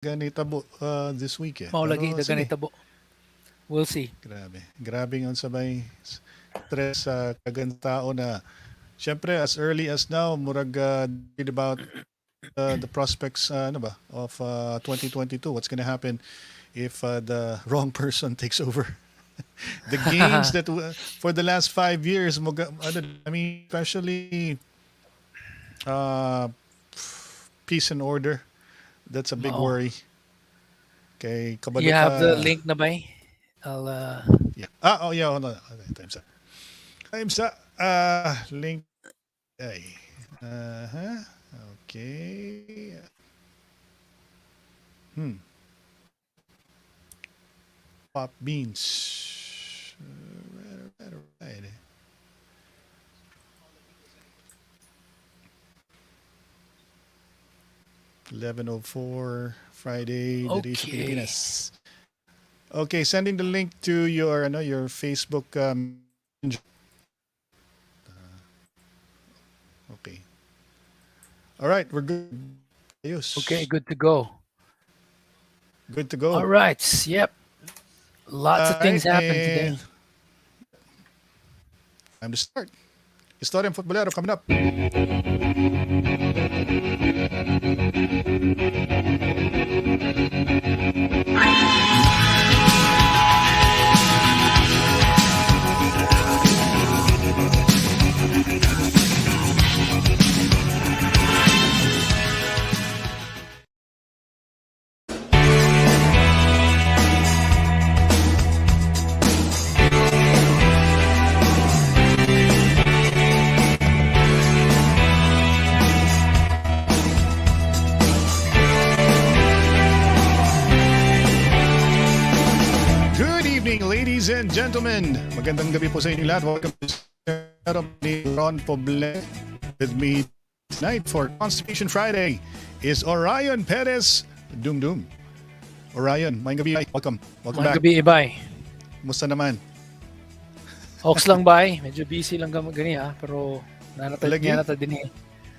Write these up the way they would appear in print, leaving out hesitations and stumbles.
ganitabo this week eh. Maulagi Pero dagan sige, itabo. We'll see. grabe. Grabe ang sabay stress sa kagan tao na syempre as early as now murag read about the prospects ano ba of 2022, what's gonna happen if the wrong person takes over. The gains that for the last 5 years ano, I mean especially uh, peace and order, that's a big Mao. worry kay You kabalo have the pa. link na ba? I'll Yeah. Oh yeah, hold on. Okay, time's up. Time's up. Link. Ay. Uh-huh. Okay. Hmm. Pop beans. Right. 11:04 Friday, the day sa okay. Pilipinas. Okay, sending the link to your your Facebook. Okay. All right, we're good. Okay, Ayos. good to go. Good to All go. right. Yep. Lots All of things right, happened today. and time to start. Istoryang Futbolero coming up. Good evening, ladies and gentlemen. Magandang gabi po sa inyo lahat. Welcome to ni Ron Poble. With me tonight for Constipation Friday is Orion Perez Dumdum. Orion, may gabi. Welcome. Welcome Mga back. gabi, ibay. Musta naman? Hawks lang ba? Medyo busy lang gani ha. Pero Lagi? nanata din eh.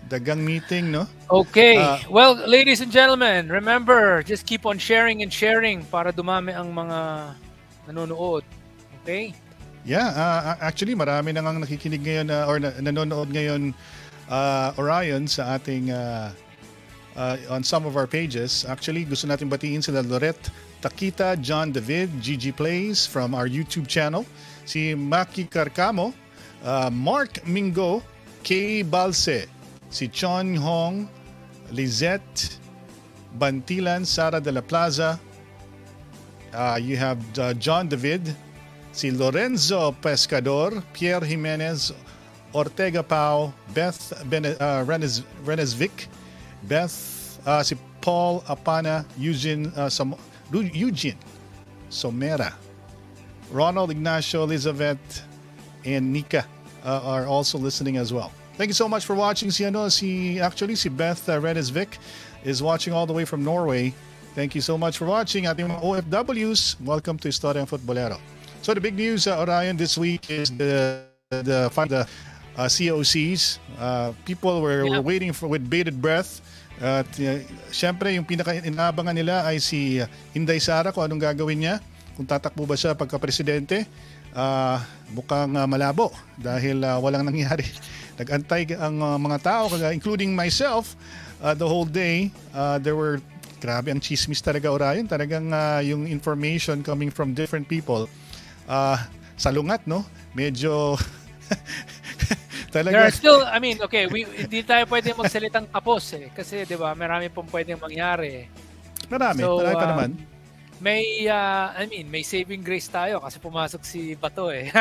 Dagang meeting, no? Okay. Uh, Well, ladies and gentlemen, remember, just keep on sharing and sharing para dumami ang mga nanonood. Okay? Yeah, actually marami na ngang nakikinig ngayon or nanonood ngayon Orion sa ating on some of our pages. Actually, gusto natin batiin sila Lorette Takita, John David, Gigi Plays from our YouTube channel, si Maki Carcamo, Mark Mingo, Kay Balse, si Chon Hong, Lizette Bantilan, Sara de la Plaza, you have John David, si Lorenzo Pescador, Pierre Jimenez, Ortega Pau, Beth Renesvic, Beth, si Paul Apana, Eugene Somera, Ronald Ignacio, Elizabeth, and Nika are also listening as well. Thank you so much for watching. Si Beth Renesvic is watching all the way from Norway. Thank you so much for watching. Ating mga OFWs, welcome to Istoryang Futbolero. So the big news, Orion, this week is the COCs. People were waiting for with bated breath. At syempre, yung pinaka-inaabangan nila ay si Inday Sara kung anong gagawin niya. Kung tatakbo ba siya pagka-presidente. Mukhang malabo dahil walang nangyari. Nag-antay ang mga tao, including myself, the whole day. There were grabe ang chismis talaga, Orion. Talagang yung information coming from different people. Salungat, no? Medyo talaga. There are still, I mean, okay, hindi tayo pwede magsalitang tapos eh. Kasi, di ba, marami pong pwedeng mangyari. Marami pa naman. May, may saving grace tayo kasi pumasok si Bato eh.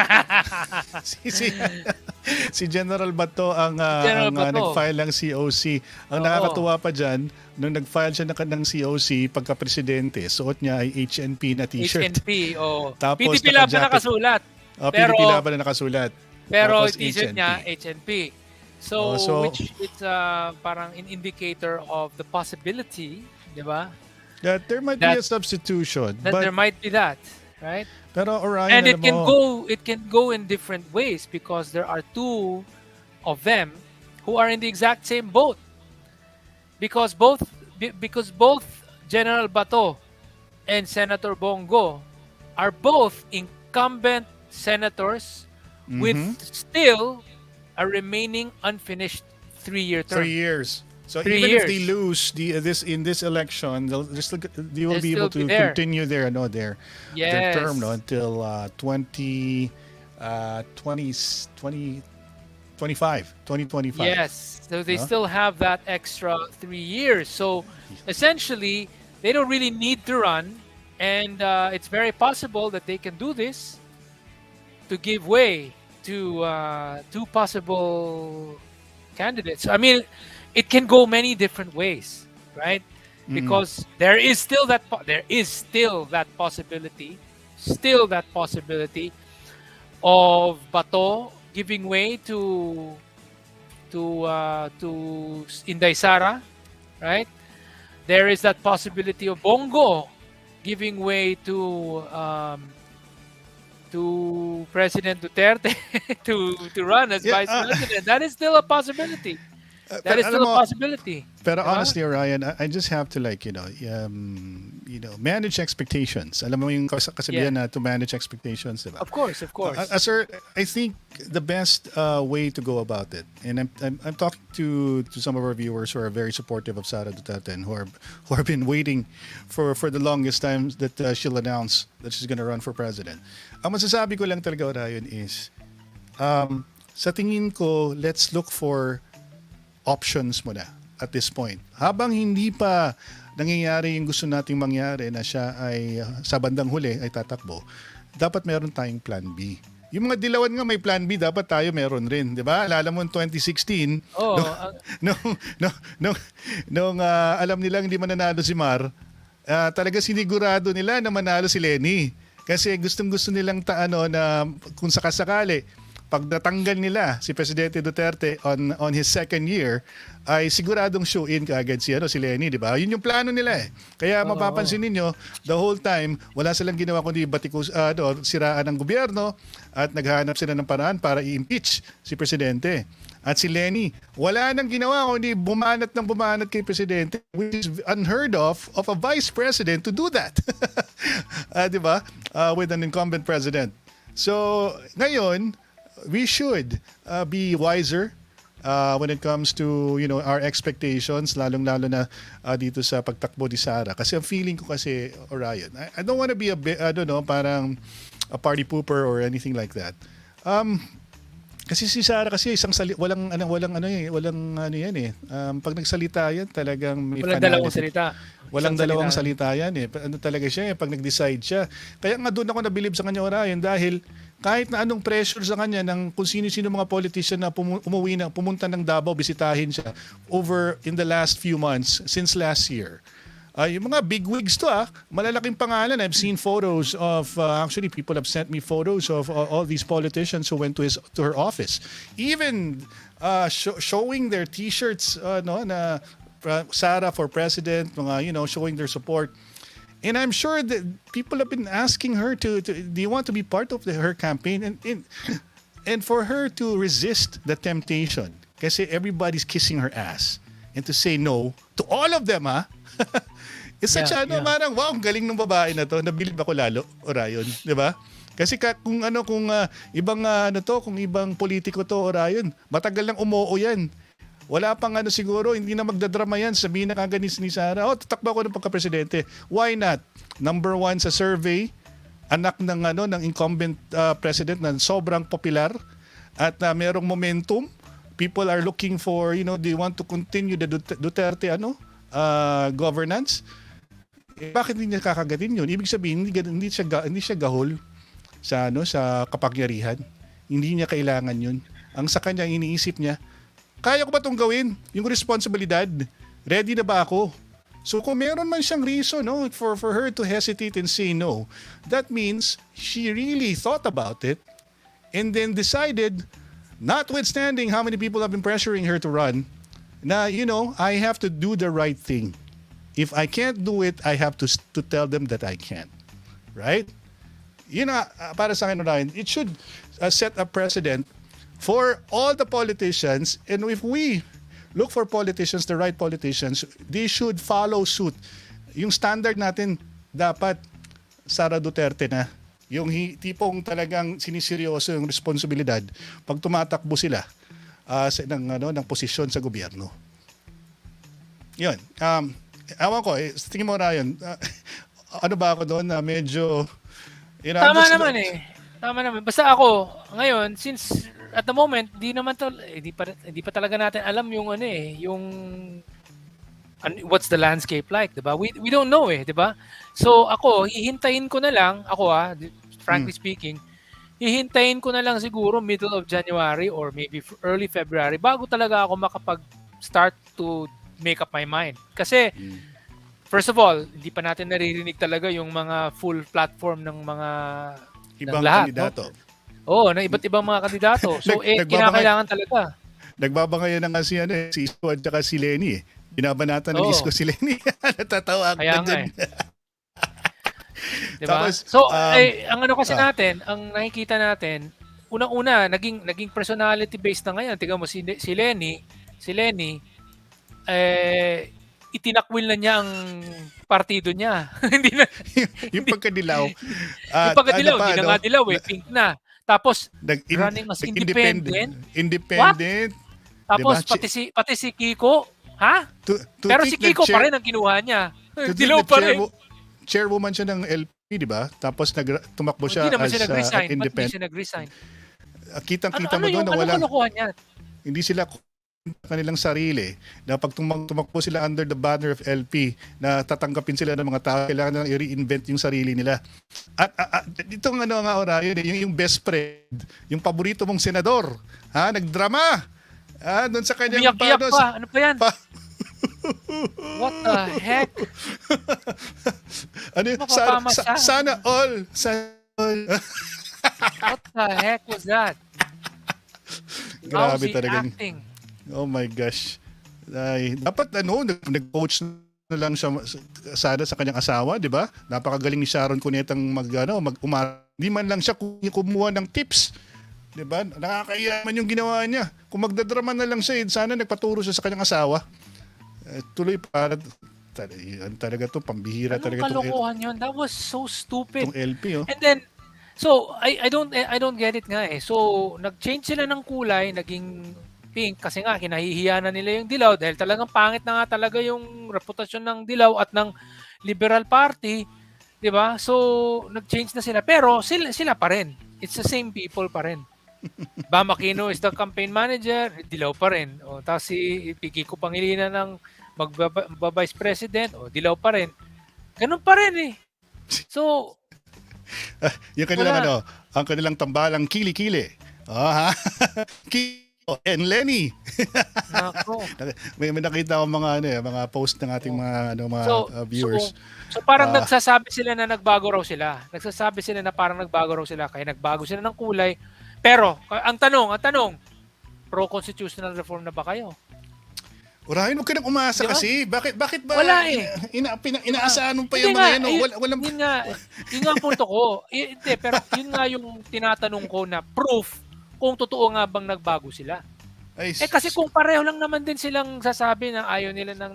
si General Bato ang nag-file ng COC. Ang nakakatuwa pa dyan, nung nag-file siya ng COC pagka-presidente, suot niya ay HNP na t-shirt. HNP, oh. Tapos PDP Laban na nakasulat. PDP Laban na nakasulat. Pero Tapos t-shirt niya, HNP. So which it's parang an indicator of the possibility, di ba? That there might be a substitution. That there might be that, right? Pero Orion, and it can go in different ways because there are two of them who are in the exact same boat. Because both General Bato and Senator Bongo are both incumbent senators with still a remaining unfinished 3-year term. 3 years. So 3 even if they years. lose this election, they will They'll be able still to be there. continue their term Yes. until 2025. Yes. So they No? still have that extra 3 years. So essentially, they don't really need to run. And it's very possible that they can do this to give way to two possible candidates. I mean, it can go many different ways, right? Because there is still that possibility, of Bato giving way to Inday Sara, right? There is that possibility of Bongo giving way to President Duterte to run as Yeah, vice president. That is still a possibility. That is alam still a mo, possibility. Pero Diba? honestly, Orion, I just have to manage expectations. Alam mo yung kasabihan na to manage expectations, diba? Of course, of course. Sir, I think the best way to go about it, and I'm talking to some of our viewers who are very supportive of Sara Duterte and who have been waiting for the longest time that she'll announce that she's gonna run for president. Ang masasabi ko lang talaga, Orion, is sa tingin ko, let's look for options mo na at this point. Habang hindi pa nangyayari yung gusto nating mangyari na siya ay sa bandang huli ay tatakbo, dapat meron tayong plan B. Yung mga dilawan nga may plan B, dapat tayo meron rin, di ba? Alala mo 2016, nung alam nilang hindi mananalo si Mar, talaga sinigurado nila na manalo si Leni. Kasi gustong-gusto nilang na kung sakasakali, pag natanggal nila si Presidente Duterte on his second year, ay siguradong show-in kaagad si Leni, di ba? Yun yung plano nila eh. Kaya mapapansin ninyo, the whole time, wala silang ginawa kundi siraan ng gobyerno at naghahanap sila ng paraan para i-impeach si Presidente. At si Leni, wala nang ginawa kundi bumanat kay Presidente, which is unheard of a Vice President to do that. Di ba? With an incumbent President. So, ngayon, we should be wiser when it comes to our expectations, lalong-lalo na dito sa pagtakbo ni Sara. Kasi ang feeling ko kasi, Orion, I don't want to be parang a party pooper or anything like that. Kasi si Sara kasi walang pag nagsalita yan talagang may Walang dalawang salita. Walang dalawang salita yan eh. Talaga siya pag nag-decide siya. Kaya nga doon ako nabilib sa kanya, Orion, dahil kahit na anong pressure sa kanya ng kung sino-sino mga politician na pumunta ng Davao, bisitahin siya over in the last few months since last year. Yung mga bigwigs to malalaking pangalan. I've seen photos of, actually people have sent me photos of all these politicians who went to her office. Even showing their t-shirts na Sara for president, mga showing their support. And I'm sure that people have been asking her do you want to be part of her campaign? And for her to resist the temptation, kasi everybody's kissing her ass, and to say no to all of them, it's such parang wow, ang galing ng babae na to. Nabilib ako lalo, Orion, di ba? Kasi kung ibang politiko to, Orion, matagal lang umuo yan. Wala pang siguro, hindi na magdadrama yan. Sabihin na kagad ni Sara, tatakbo ako ng pagka-presidente. Why not? Number 1 sa survey, anak ng incumbent president na sobrang popular at merong momentum. People are looking for, they want to continue the Duterte governance. Bakit hindi niya kakagatin yun? Ibig sabihin, hindi siya gahol sa kapangyarihan. Hindi niya kailangan yun. Ang sa kanya, iniisip niya, kaya ko ba itong gawin? Yung responsibilidad, ready na ba ako? So kung meron man siyang reason for her to hesitate and say no, that means she really thought about it and then decided, notwithstanding how many people have been pressuring her to run, na I have to do the right thing. If I can't do it, I have to tell them that I can. Right? Para sa akin, Ryan, it should set a precedent for all the politicians, and if we look for politicians, the right politicians, they should follow suit yung standard natin dapat Sara Duterte na. Yung tipong talagang siniseryoso yung responsibilidad pag tumatakbo sila ng posisyon sa gobyerno. Yun. Ewan ko, tingin mo Ryan, ano ba ako doon na medyo... Tama naman eh. Tama naman. Basta ako, ngayon, since at the moment, hindi pa talaga natin alam yung what's the landscape like, 'di ba? We don't know 'di ba? So ako, hihintayin ko na lang, frankly speaking, hihintayin ko na lang siguro middle of January or maybe early February bago talaga ako makapag-start to make up my mind. Kasi first of all, hindi pa natin naririnig talaga yung mga full platform ng mga ibang lahat, kandidato. No? Ng iba't ibang mga kandidato. So kinakailangan talaga. Nagbabangayan na nga si Isko at saka si Lenny eh. Binabanatan ng Isko si Lenny. Natatawa ako dyan. Diba? Tapos, so, ang kasi natin, ang nakikita natin, unang-una, naging personality based na ngayon. Tingnan mo, si Lenny, itinakwil na niya ang partido niya. Hindi na. yung pagkadilaw. Yung pagkadilaw, hindi na nga dilaw pink na. Tapos, running as independent. Independent. What? Tapos, diba? pati si Kiko, ha? Pero si Kiko pa rin ang kinuha niya. Dilaw pa rin. Chairwoman siya ng LP, di ba? Tapos tumakbo siya as independent. Hindi siya nag-resign? Kitang-kita mo doon na wala. Ano kinukuha niya? Hindi sila kanilang sarili na pag tumakbo sila under the banner of LP na tatanggapin sila ng mga tao, kailangan nilang i-reinvent yung sarili nila. At itong Orion, yung best friend, yung paborito mong senador, nagdrama. Doon sa kanyang umiyak-iyak pa. Ano pa yan? What the heck? Sana all. What the heck was that? Grabe talaga. Acting? Oh my gosh. Dapat nag-coach na lang siya sana sa kanyang asawa, di ba? Napakagaling ni Sharon Cunetang hindi man lang siya kumuha ng tips. Di ba? Nakakayaman yung ginawa niya. Kung magdadrama na lang siya, sana nagpaturo siya sa kanyang asawa. Tuloy para talaga to pambihira talaga to. Kalokohan yun? That was so stupid. Itong LP And then so I don't get it nga eh. So nag-change sila ng kulay, naging pink kasi nga kinahihiya na nila yung dilaw dahil talagang pangit na nga talaga yung reputasyon ng dilaw at ng Liberal Party, 'di ba? So nag-change na sila pero sila pa rin. It's the same people pa rin. Bam Aquino is the campaign manager, dilaw pa rin. O tapos si Kiko Pangilinan ng magba-vice president, dilaw pa rin. Ganun pa rin eh. So yung kanilang ang kanilang tambalang kili-kili. Kiko and Lenny. Nako. may nakita ako mga post ng ating mga viewers. So parang nagsasabi sila na nagbago raw sila. Nagsasabi sila na parang nagbago raw sila kaya nagbago sila ng kulay. Pero ang tanong, pro-constitutional reform na ba kayo? Orion, huwag ka nang umasa kasi. Bakit ba? Wala eh. Inaasahan mo pa yung mga yun. Yun nga ang punto ko. Hindi, pero yun nga yung tinatanong ko na proof kung totoo nga bang nagbago sila. Kasi kung pareho lang naman din silang sasabi na ayaw nila ng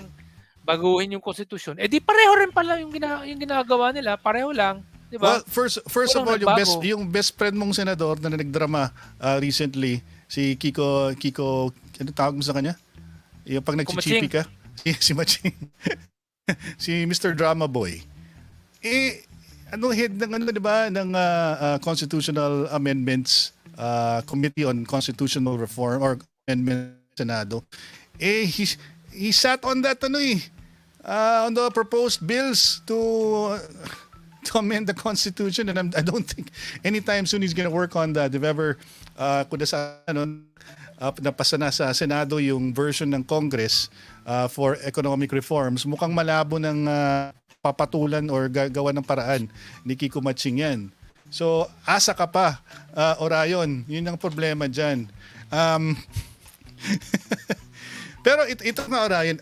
baguhin yung konstitusyon, di pareho rin pala yung ginagawa nila. Pareho lang. Diba? Well, first of all, yung best friend mong senador na nagdrama recently, si Kiko, ano tawag mo sa kanya? Yung pag nagchichipi ka, si Maching. Si Mr. Drama Boy. Head ng diba, ng Constitutional Amendments Committee on Constitutional Reform or Amendment Senado. He sat on that on the proposed bills to amend the Constitution, and I don't think anytime soon he's gonna work on that. If ever napasa na sa Senado yung version ng Congress for economic reforms, mukhang malabo ng papatulan or gagawa ng paraan ni Kiko Matching yan. So, asa ka pa, Orion. Yun ang problema dyan. Pero ito nga, Orion,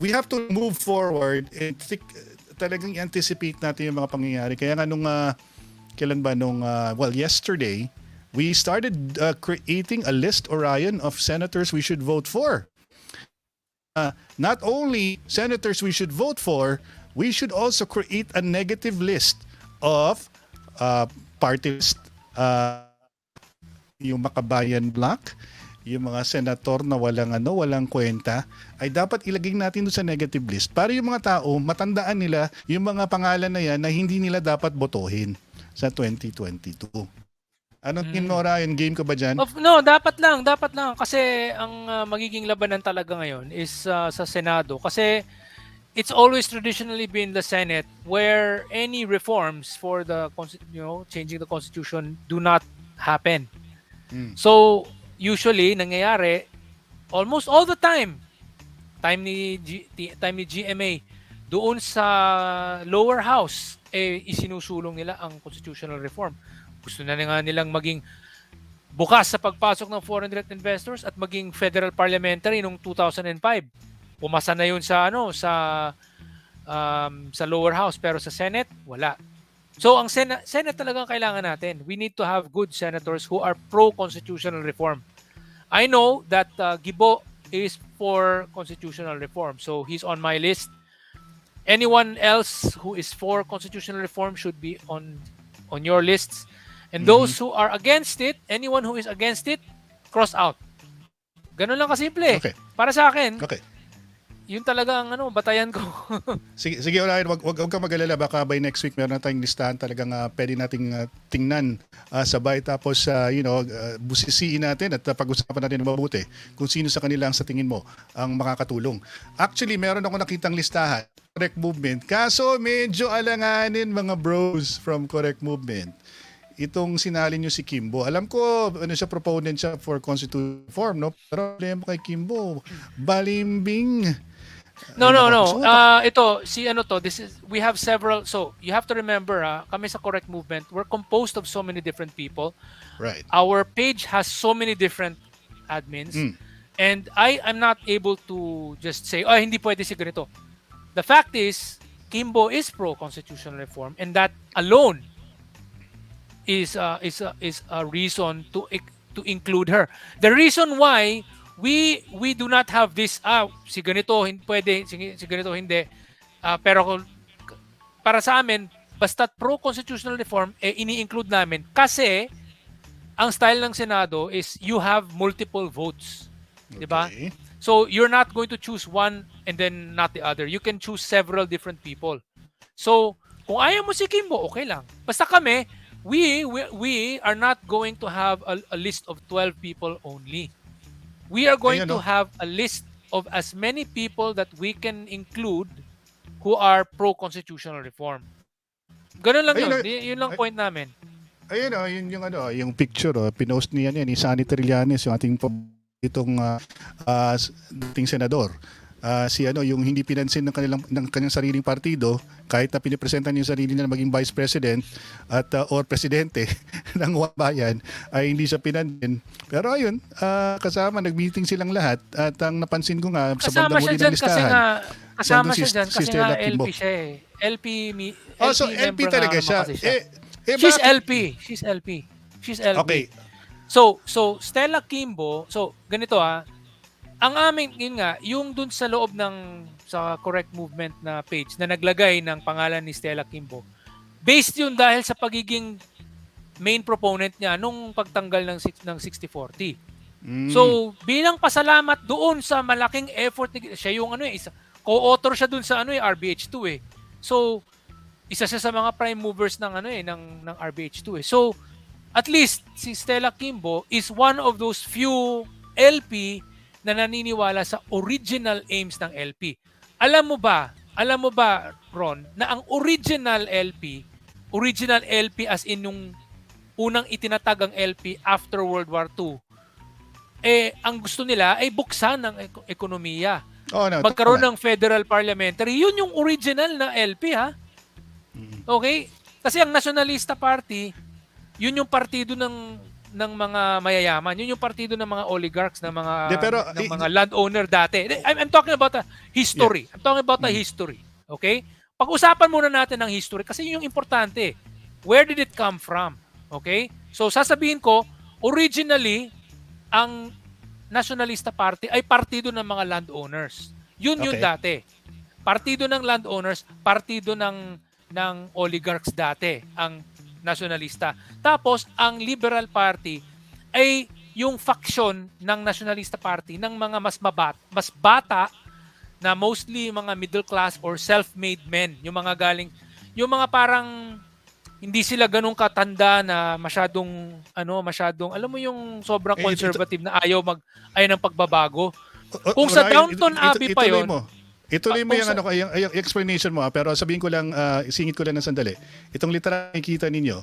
we have to move forward and talagang anticipate natin yung mga pangyayari. Kaya nga yesterday, we started creating a list, Orion, of senators we should vote for. Not only senators we should vote for, we should also create a negative list of party list, yung Makabayan Block, yung mga senator na walang kwenta, ay dapat ilagay natin doon sa negative list para yung mga tao matandaan nila yung mga pangalan na yan na hindi nila dapat botohin sa 2022. Anong tingin mo, Ryan? Game ka ba dyan? No, dapat lang kasi ang magiging labanan talaga ngayon is sa Senado kasi it's always traditionally been the Senate where any reforms for the changing the constitution do not happen. So usually nangyayari almost all the time ni GMA doon sa lower house isinusulong nila ang constitutional reform. Gusto na nga nilang maging bukas sa pagpasok ng foreign direct investors at maging federal parliamentary noong 2005. Pumasa na yun sa sa lower house pero sa Senate wala. So ang Senate talagang kailangan natin. We need to have good senators who are pro-constitutional reform. I know that Gibo is for constitutional reform. So he's on my list. Anyone else who is for constitutional reform should be on your lists. And those who are against it, anyone who is against it, cross out. Ganun lang kasimple. Okay. Para sa akin, Okay. yun talaga ang batayan ko. Sige, Orion, wag kang mag-alala. Baka by next week meron na tayong listahan talagang pwede nating tingnan sabay. Tapos, busisiin natin at pag-usapan natin mabuti kung sino sa kanila ang sa tingin mo ang makakatulong. Actually, meron ako nakitang listahan, Correct Movement. Kaso medyo alanganin mga bros from Correct Movement. Itong sinali nyo si Kimbo. Alam ko, siya, proponent siya for constitutional reform, no? Pero problema kay Kimbo, balimbing. No. We have several. So you have to remember, kami sa Correct Movement, we're composed of so many different people. Right. Our page has so many different admins. And I am not able to just say, hindi pwede si ganito. The fact is, Kimbo is pro-constitutional reform and that alone is a reason to include her. The reason why we do not have this si ganito pwede, si ganito hindi, pero para sa amin basta pro constitutional reform ini-include namin kasi ang style ng Senado is you have multiple votes, di ba? So you're not going to choose one and then not the other. You can choose several different people. So kung ayaw mo si Kimbo, okay lang. Basta kami, we are not going to have a list of 12 people only. We are going to have a list of as many people that we can include who are pro-constitutional reform. Ganun lang yun. Yun lang point namin. Ayun yung picture, pinost niya ni Sunny Trillanes, yung ating dating senador. Yung hindi pinansin ng kanyang sariling partido kahit na pinipresentan yung sarili niya na maging vice president at or presidente ng bayan ay hindi siya pinansin. Pero ayun, nag-meeting silang lahat at ang napansin ko nga sa bandang huli ng listahan. Kasama siya dyan kasi nga LP siya eh. So LP talaga siya. She's LP. She's LP. Okay. So Stella Kimbo, ganito ang aming, yung dun sa loob sa Correct Movement na page na naglagay ng pangalan ni Stella Kimbo, based yun dahil sa pagiging main proponent niya nung pagtanggal ng 60-40. So, bilang pasalamat doon sa malaking effort, siya yung co-author siya dun sa RBH2 eh. So, isa siya sa mga prime movers ng RBH2 eh. So, at least si Stella Kimbo is one of those few LP na naniniwala sa original aims ng LP. Alam mo ba, Ron, na ang original LP as in yung unang itinatag ang LP after World War II, ang gusto nila ay buksan ng ekonomiya. Magkaroon ng federal parliamentary. Yun yung original na LP, ha? Okay? Kasi ang Nationalista Party, yun yung partido ng mga mayayaman. Yun yung partido ng mga oligarchs, ng mga landowner dati. I'm talking about a history. I'm talking about a history. Okay? Pag-usapan muna natin ang history kasi yun yung importante. Where did it come from? Okay? So sasabihin ko, originally, ang Nationalista Party ay partido ng mga landowners. Yun yung dati. partido ng landowners, partido ng oligarchs dati, ang nasyonalista. Tapos ang Liberal Party ay yung faction ng Nationalista Party ng mga mas bata na mostly mga middle class or self-made men, yung mga galing, yung mga parang hindi sila ganun katanda na masyadong alam mo yung sobrang conservative na ayaw ng pagbabago. Kung sa Orion, Downton Abbey pa ituloy yon, mo. Ituloy mo kung yung explanation mo, pero sabihin ko lang, isingit ko lang ng sandali. Itong literal nakikita ninyo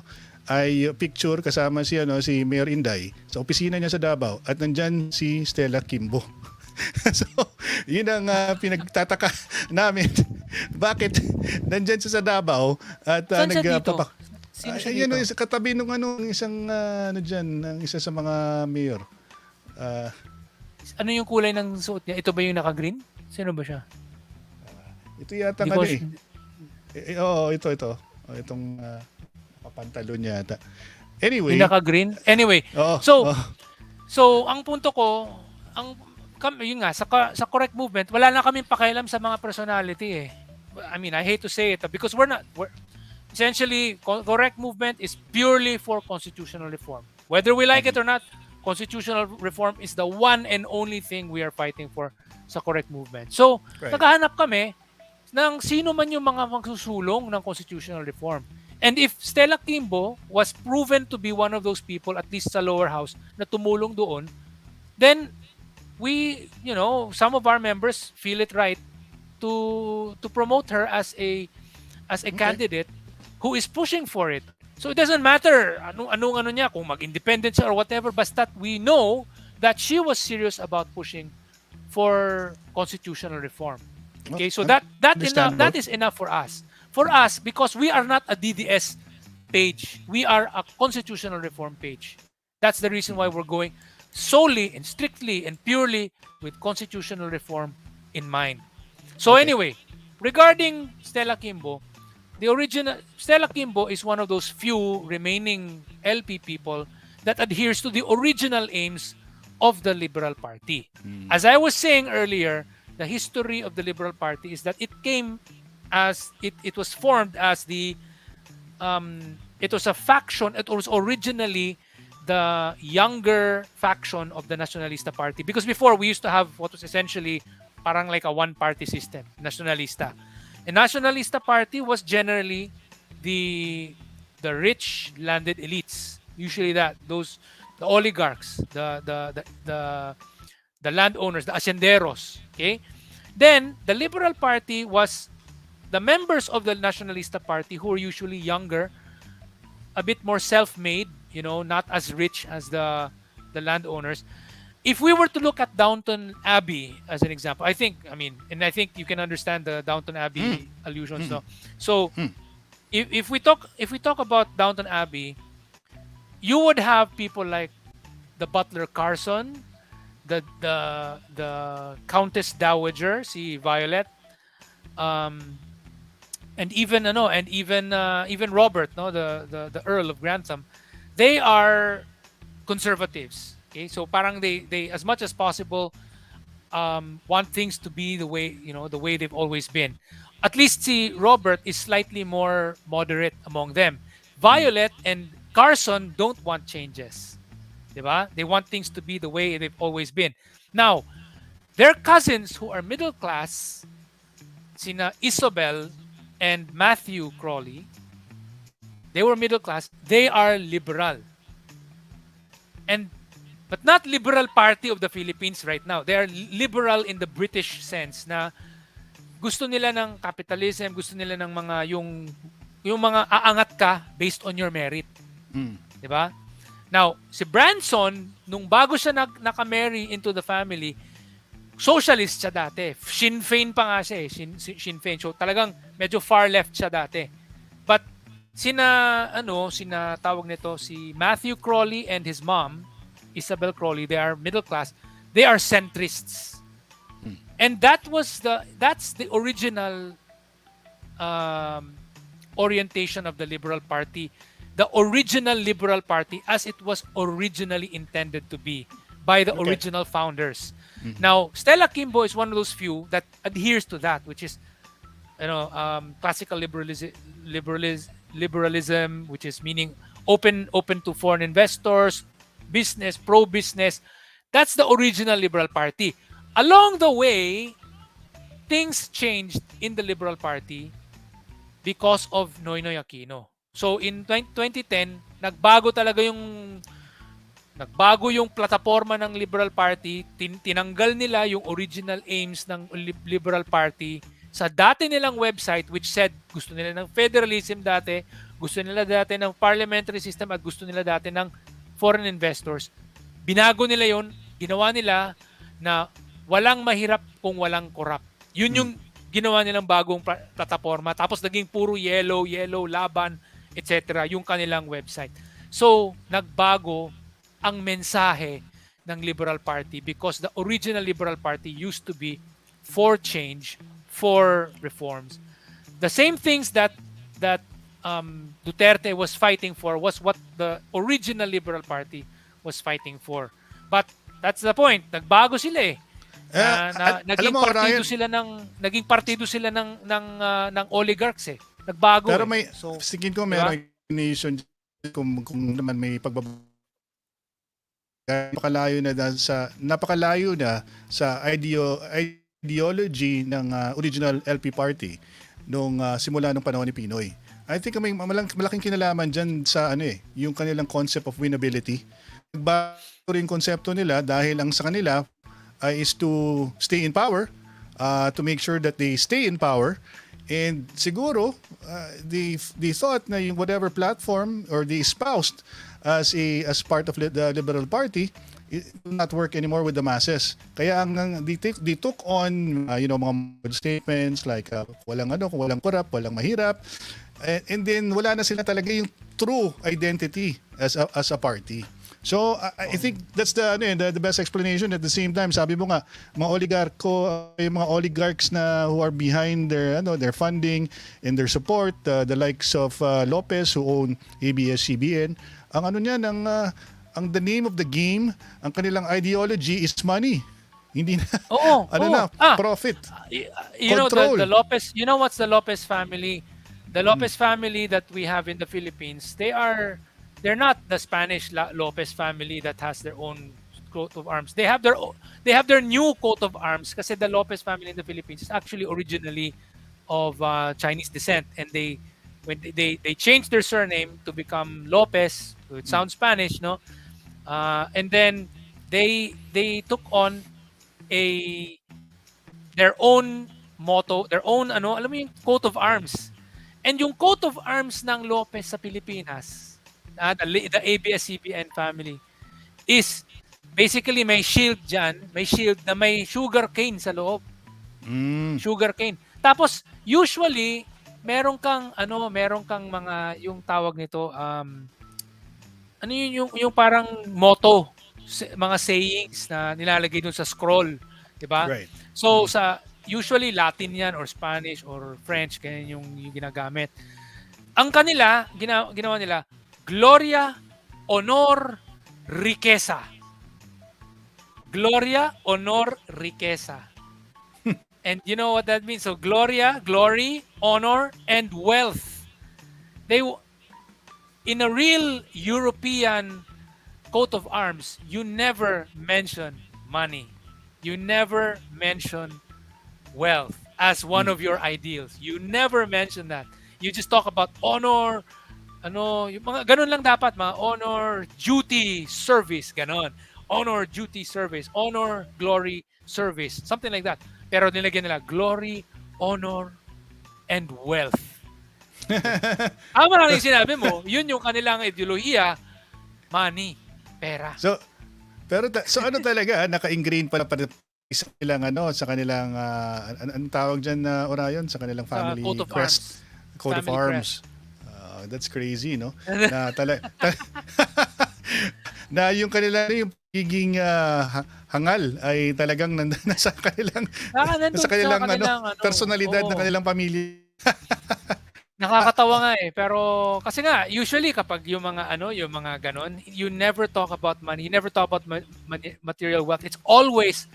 ay picture kasama si Mayor Inday sa opisina niya sa Davao at nandyan si Stella Kimbo. So, yun ang pinagtataka namin. Bakit nandyan siya sa Davao at saan siya dito? nagpapak... Sino siya Ayun, dito? katabi nung isang ng isa sa mga mayor. Ano yung kulay ng suot niya? Ito ba yung naka-green? Sino ba siya? Ito yata Hindi ko Oo, ito. Itong pantalon niya yata. Anyway. Yung naka-green? Anyway, so ang punto ko, yun nga, sa correct movement, wala na kaming pakialam sa mga personality eh. I mean, I hate to say it because we're essentially, correct movement is purely for constitutional reform. Whether we like it or not, constitutional reform is the one and only thing we are fighting for sa correct movement. So, naghahanap kami ng sino man yung mga magsusulong ng constitutional reform. And if Stella Kimbo was proven to be one of those people, at least sa lower house, na tumulong doon, then some of our members feel it right to promote her as a candidate who is pushing for it. So it doesn't matter anong niya, kung mag-independent siya or whatever, basta we know that she was serious about pushing for constitutional reform. Okay, so that is enough for us. For us, because we are not a DDS page, we are a constitutional reform page. That's the reason why we're going solely and strictly and purely with constitutional reform in mind. So anyway, regarding Stella Kimbo, the original Stella Kimbo is one of those few remaining LP people that adheres to the original aims of the Liberal Party. As I was saying earlier, the history of the Liberal Party is that it came as it was formed as it was a faction. It was originally the younger faction of the Nacionalista Party, because before we used to have what was essentially parang like a one-party system, Nacionalista. A Nacionalista Party was generally the rich landed elites, usually the oligarchs, the landowners, the hacienderos. Okay, then the Liberal Party was the members of the Nacionalista Party who are usually younger, a bit more self-made, not as rich as the landowners. If we were to look at Downton Abbey as an example, I think you can understand the Downton Abbey allusions, no? So, if we talk about Downton Abbey, you would have people like the Butler Carson, the Countess Dowager, si Violet, and even Robert, no, the Earl of Grantham. They are conservatives. Okay, so parang they as much as possible want things to be the way they've always been. At least si Robert is slightly more moderate among them. Violet and Carson don't want changes. Diba? They want things to be the way they've always been. Now, their cousins who are middle class, sina Isabel and Matthew Crawley, they were middle class. They are liberal. But not liberal party of the Philippines right now. They are liberal in the British sense na gusto nila ng capitalism, gusto nila ng mga yung mga aangat ka based on your merit. 'Di ba? Now, si Branson, nung bago siya naka-marry into the family, socialist siya dati. Sinn Féin pa nga siya eh. Sinn Féin. So talagang medyo far left siya dati. But sina tawag nito, si Matthew Crawley and his mom, Isabel Crawley, they are middle class. They are centrists. And that's the original orientation of the Liberal Party. The original Liberal Party as it was originally intended to be by the original founders. Now, Stella Kimbo is one of those few that adheres to that, which is classical liberalism, which is meaning open to foreign investors, business, pro-business. That's the original Liberal Party. Along the way, things changed in the Liberal Party because of Noynoy Aquino. So in 2010, nagbago yung plataforma ng Liberal Party, tinanggal nila yung original aims ng Liberal Party sa dati nilang website, which said gusto nila ng federalism dati, gusto nila dati ng parliamentary system, at gusto nila dati ng foreign investors. Binago nila yon, ginawa nila na walang mahirap kung walang corrupt. Yun yung ginawa nilang bagong plataforma. Tapos naging puro yellow, laban, etc. yung kanilang website. So, nagbago ang mensahe ng Liberal Party because the original Liberal Party used to be for change, for reforms. The same things that Duterte was fighting for was what the original Liberal Party was fighting for. But that's the point. Nagbago sila eh. Naging partido sila ng oligarchs eh. Nagbago. Pero eh. may sigin ko may nation kung naman may pagbabago, napakalayo na sa ideology ng original LP Party nung simula ng panahon ni Pinoy. I think may malaking kinalaman dyan sa yung kanilang concept of winnability. Bago rin konsepto nila dahil ang sa kanila is to stay in power, to make sure that they stay in power. And siguro, they thought na yung whatever platform or they espoused as part of the Liberal Party, it will not work anymore with the masses. Kaya they took on mga statements like walang corrupt, walang mahirap, and then wala na sila talaga yung true identity as a party. So I think that's the best explanation. At the same time, sabi mo nga, mga oligarchs na who are behind their funding and their support, the likes of Lopez who own ABS-CBN, ang the name of the game, ang kanilang ideology is money. Hindi na profit. Control. The Lopez, what's the Lopez family? The Lopez family that we have in the Philippines, they're not the Spanish Lopez family that has their own coat of arms. They have their new coat of arms kasi the Lopez family in the Philippines is actually originally of Chinese descent, and when they changed their surname to become Lopez, so it sounds Spanish, no? And then they took on their own motto, their own alam mo yung coat of arms. And yung coat of arms ng Lopez sa Pilipinas, the ABS-CBN family, is basically may shield na may sugar cane sa loob. Sugar cane. Tapos usually meron kang mga yung tawag nito yung parang motto, mga sayings na nilalagay dun sa scroll, 'di ba? Right. So usually Latin yan or Spanish or French, ganyan yung ginagamit. Ang kanila, ginawa nila, Gloria, Honor, Riqueza. Gloria, Honor, Riqueza. And you know what that means? So Gloria, glory, honor, and wealth. In a real European coat of arms, you never mention money. You never mention wealth as one of your ideals. You never mention that. You just talk about honor, yung mga ganun lang dapat, mga honor, duty, service, ganon. Honor, duty, service, honor, glory, service, something like that. Pero nilagyan nila glory, honor, and wealth. Ang sinabi mo, yun yung kanilang ideolohiya, money, pera. So talaga, naka-ingrain pala sa kanilang anong tawag diyan na Orion, sa kanilang family coat of crest, arms. coat of arms. That's crazy, no? Na yung kanila yung pagiging hangal ay talagang nasa kanilang personalidad ng kanilang pamilya. Nakakatawa nga eh, pero kasi nga usually kapag yung mga ganon, you never talk about money, you never talk about material wealth. It's always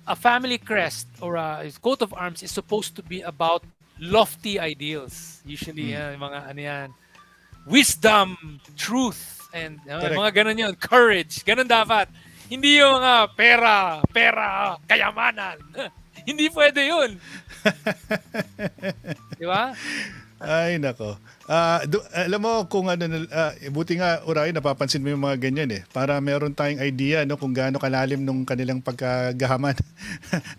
a family crest or a coat of arms is supposed to be about lofty ideals. Usually, mga ano yan, wisdom, truth, and Correct. mga ganun yun, courage. Ganun dapat. Hindi yung mga pera, kayamanan. Hindi pwede yun. Di ba? Ay, nako. Alam mo kung ano, buti nga, Uray, napapansin mo yung mga ganyan eh. Para meron tayong idea no, kung gaano kalalim nung kanilang pagkagahaman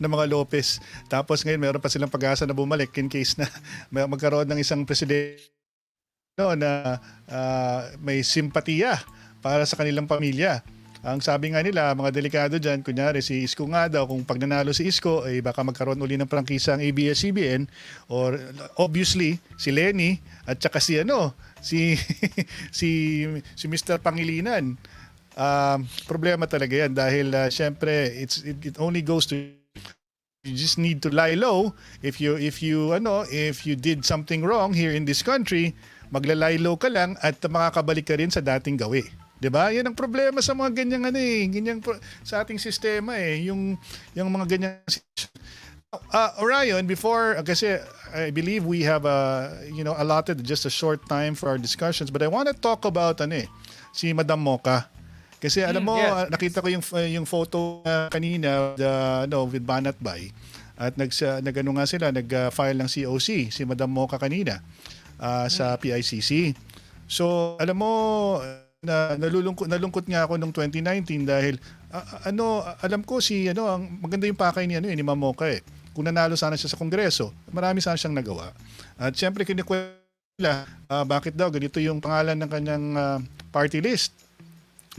ng mga Lopez. Tapos ngayon, meron pa silang pag-asa na bumalik in case na magkaroon ng isang presidente no, na may simpatiya para sa kanilang pamilya. Ang sabi nga nila, mga delikado dyan, kunyari si Isko nga daw, kung pag nanalo si Isko, ay baka magkaroon uli ng prangkisa ang ABS-CBN or obviously si Lenny at saka si si Mr. Pangilinan. Problema talaga yan dahil syempre it only goes to you just need to lie low if you did something wrong here in this country, maglalay low ka lang at makakabalik ka rin sa dating gawi. 'Di ba? Yan ang problema sa mga ganyang sa ating sistema yung mga ganyang Orion, before kasi I believe we have allotted just a short time for our discussions, but I want to talk about si Madam Mocha. Kasi alam mo, yes. nakita ko yung photo kanina with Banat Bay at nag-ano nga sila, nag-file ng COC si Madam Mocha kanina sa PICC. So, alam mo, nalungkot nga ako nung 2019 dahil alam ko ang maganda yung pakay ni Ma'am Mocha eh. Kung nanalo sana siya sa Kongreso, marami sana siyang nagawa. At syempre kinikwento nila bakit daw ganito yung pangalan ng kanyang party list.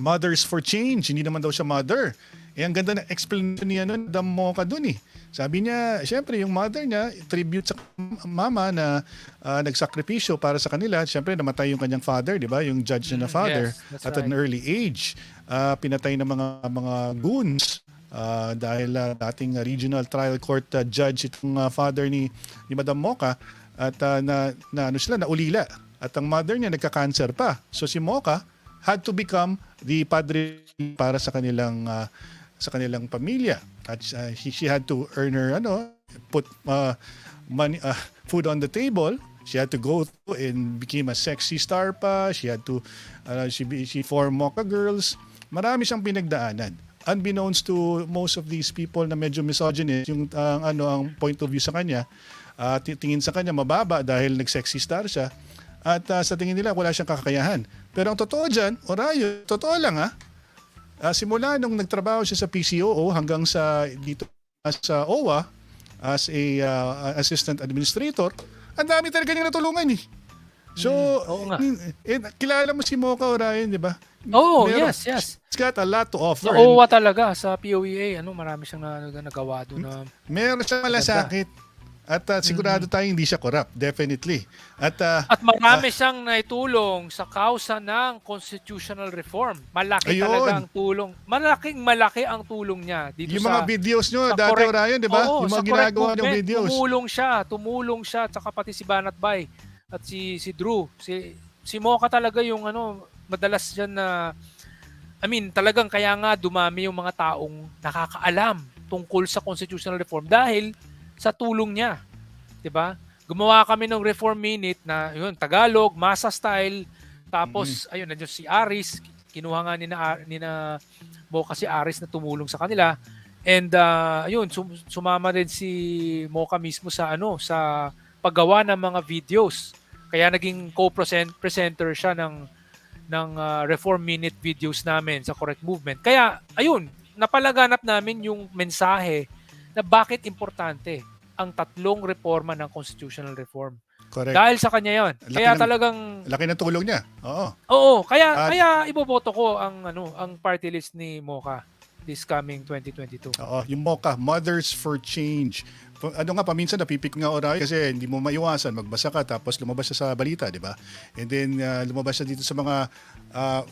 Mothers for Change, hindi naman daw siya mother. Ang ganda ng explanation niya Madam Mocha dun eh. Sabi niya, syempre yung mother niya, tribute sa mama na nagsakripisyo para sa kanila. Syempre namatay yung kanyang father, di ba? Yung judge na father yes, at an early age. Pinatay ng mga goons dahil dating regional trial court judge itong father ni Madam Mocha at naulila. At ang mother niya nagka-cancer pa. So si Mocha had to become the padre para sa kanilang pamilya. At she had to earn her put money, food on the table. She had to go through and became a sexy star pa. She had to she formed Mocha Girls. Marami siyang pinagdaanan. Unbeknownst to most of these people na medyo misogynist yung ang point of view sa kanya, tingin sa kanya mababa dahil nag-sexy star siya. At sa tingin nila wala siyang kakayahan. Pero ang totoo diyan, Orayo, totoo lang simula nung nagtrabaho siya sa PCOO hanggang sa dito sa OWA as a assistant administrator, ang dami talaga niyang natulungan eh. So, kilala mo si Mocha Orion, di ba? Yes. It's got a lot to offer. Sa OWA talaga, sa POEA, marami siyang nagawa doon. Meron siyang malasakit. At sigurado tayo hindi siya corrupt, definitely. At marami siyang naitulong sa kausa ng constitutional reform. Malaki talaga ang tulong. Malaki ang tulong niya dito yung mga videos nyo, dati Orion, di ba? Yung mga ginagawa niyong videos. Tumulong siya, tsaka pati si Banat Bay at si Drew. Si Mocha talaga yung madalas diyan na talagang kaya nga dumami yung mga taong nakakaalam tungkol sa constitutional reform dahil sa tulong niya, 'di ba? Gumawa kami ng Reform Minute na Tagalog, masa style. Tapos nandiyan si Aris, kinuha nga ni na Mocha si Aris na tumulong sa kanila. And sumama din si Mocha mismo sa paggawa ng mga videos. Kaya naging co-presenter siya ng Reform Minute videos namin sa Correct Movement. Kaya napalaganap namin yung mensahe na bakit importante ang tatlong reforma ng constitutional reform. Correct. Dahil sa kanya 'yon. Kaya talagang laki ng tulong niya. Kaya iboboto ko ang party list ni Mocha this coming 2022. Yung Mocha, Mothers for Change. Paminsan napipik nga Orion kasi hindi mo maiwasan, magbasa ka tapos lumabas siya sa balita, di ba? And then lumabas siya dito sa mga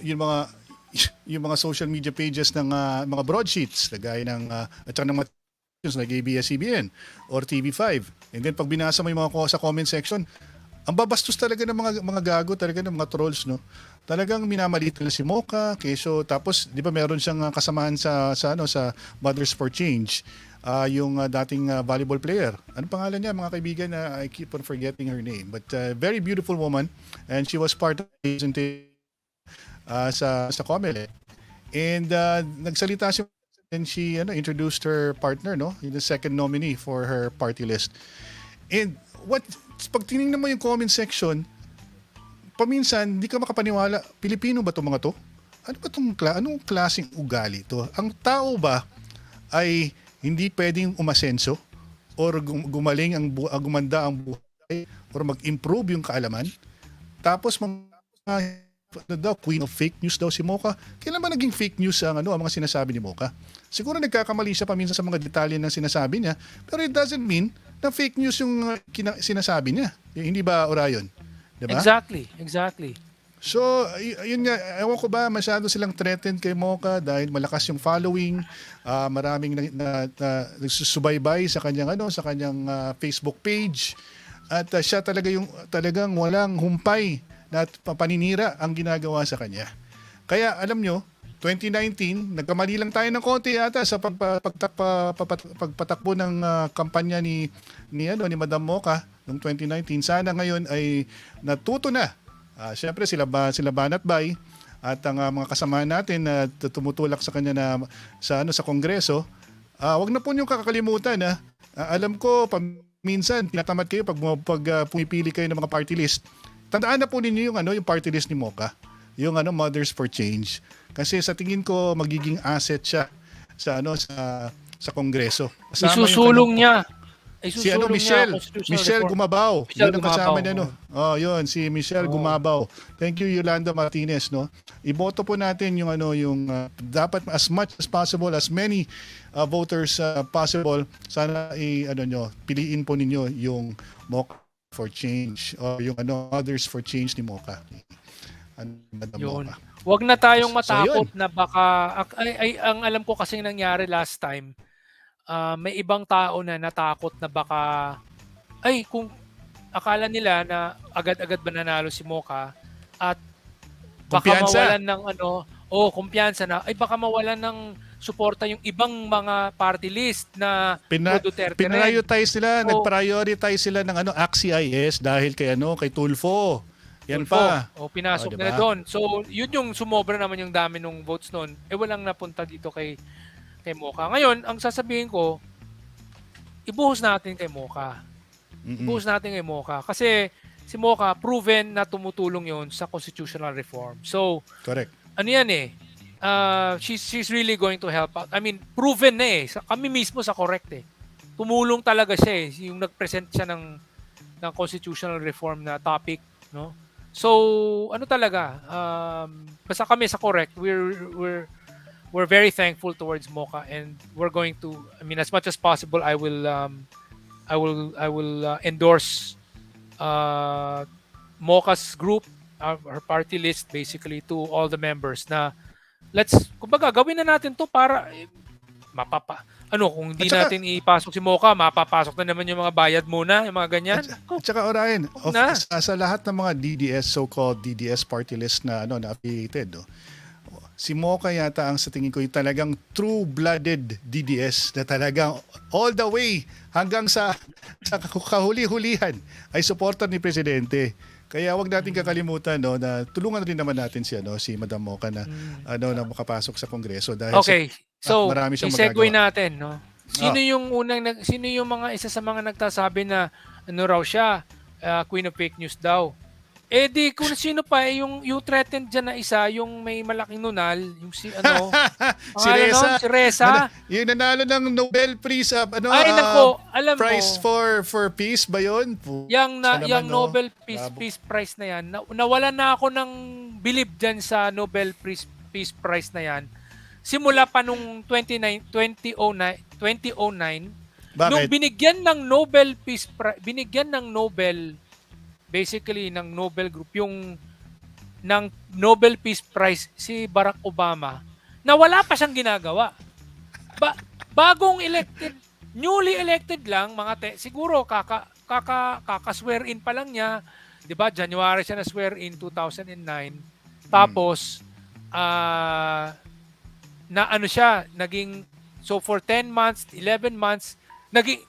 yung mga social media pages ng mga broadsheets, kagaya ng at saka ng like ABS-CBN or TV5. And then pag binasa mo yung mga sa comment section, ang babastos talaga ng mga gago talaga ng mga trolls, no. Talagang minamaliit nila si Mocha, keso tapos 'di ba meron siyang kasamahan sa Mothers for Change. Yung dating volleyball player. Ano pangalan niya, mga kaibigan, I keep on forgetting her name. But very beautiful woman, and she was part of the presentation sa COMELEC. And nagsalita siya, and she introduced her partner, no, yung the second nominee for her party list. And pag tinignan mo yung comment section, paminsan hindi ka makapaniwala, Pilipino ba 'tong mga to? Ano ba anong klaseng ugali to? Ang tao ba ay hindi pwedeng umasenso or gumanda ang buhay or mag-improve yung kaalaman? Tapos queen of fake news daw si Mocha. Kailan ba naging fake news ang mga sinasabi ni Mocha? Siguro nagkakamali siya paminsan sa mga detalye ng sinasabi niya, pero it doesn't mean na fake news yung sinasabi niya. Hindi ba, Orion? Diba? Exactly. So, yun nga, ewan ko ba, masyado silang threatened kay Mocha dahil malakas yung following, maraming nagsusubaybay sa kanyang Facebook page, at siya talagang walang humpay na paninira ang ginagawa sa kanya. Kaya alam nyo, 2019, nagkamali lang tayo ng konti yata sa pagpatakbo ng kampanya ni Madam Mocha noong 2019. Sana ngayon ay natuto na. Siyempre sila Banat Bay at ang mga kasama natin na tumutulak sa kanya sa Kongreso. Wag na po niyong kakalimutan na alam ko minsan tinatamad kayo pag pumipili kayo ng mga party list. Tandaan na po ninyo yung party list ni Mocha, yung Mothers for Change, kasi sa tingin ko magiging asset siya sa Kongreso. Isusulong niya. Si Michelle Gumabaw. Yun ang kasama niya, no. Yun si Michelle Gumabaw. Thank you, Yolanda Martinez, no. Iboto po natin yung dapat as much as possible, as many voters possible. Sana piliin po ninyo yung Mocha for Change o yung Others for Change ni Mocha. Yun. Wag na tayong matakot na baka ang alam ko kasi nangyari last time. May ibang tao na natakot na baka kung akala nila na agad-agad mananalo si Mocha at baka mawalan ng kumpiyansa na baka mawalan ng suporta yung ibang mga party list na Duterte. Prioritize sila, nag-prioritize sila ng AXIS dahil kay Tulfo. Yan Tulfo. Pa. Pinasok nila doon. So, yun yung sumobra naman yung dami ng votes noon. Walang napunta dito kay Mocha. Ngayon, ang sasabihin ko, ibuhos natin kay Mocha. Ibuhos natin kay Mocha. Kasi si Mocha, proven na tumutulong yon sa constitutional reform. So, correct. She's really going to help out. I mean, proven na kami mismo sa correct Tumulong talaga siya yung nag-present siya ng constitutional reform na topic, no? So, talaga, basta kami sa correct, we're very thankful towards Mocha, and we're going to, as much as possible, I will endorse Mocha's group, her party list, basically, to all the members na kumbaga gawin na natin to para kung hindi natin ipasok si Mocha, mapapasok na naman yung mga bayad muna, yung mga ganyan. At saka Orion, sa lahat ng mga DDS, so-called DDS party list na affiliated, si Mocha yata ang sa tingin ko yung talagang true-blooded DDS na talagang all the way hanggang sa kahuli-hulihan ay supporter ni Presidente. Kaya wag natin kakalimutan na tulungan rin naman natin si Madam Mocha na na makapasok sa Kongreso dahil marami siyang magagawa. I-segue natin, no. Sino yung mga isa sa mga nagtasabi na raw siya, Queen of Fake News daw. Kung sino pa yung threatened dyan na isa, yung may malaking nunal, yung si Ressa. Si Ressa. Yung nanalo ng Nobel Prize alam Prize mo, for Peace ba yun? Yung Nobel Peace Prize na yan, nawalan na ako ng believe dyan sa Nobel Peace Prize na yan. Simula pa nung 2009, nung binigyan ng Nobel Peace Prize, basically ng Nobel Group, ng Nobel Peace Prize si Barack Obama, na wala pa siyang ginagawa. Bagong elected, newly elected lang, siguro kakaswear in pa lang niya, 'di ba? January siya na swear in 2009. Tapos na ano siya, naging so for 10 months, 11 months, naging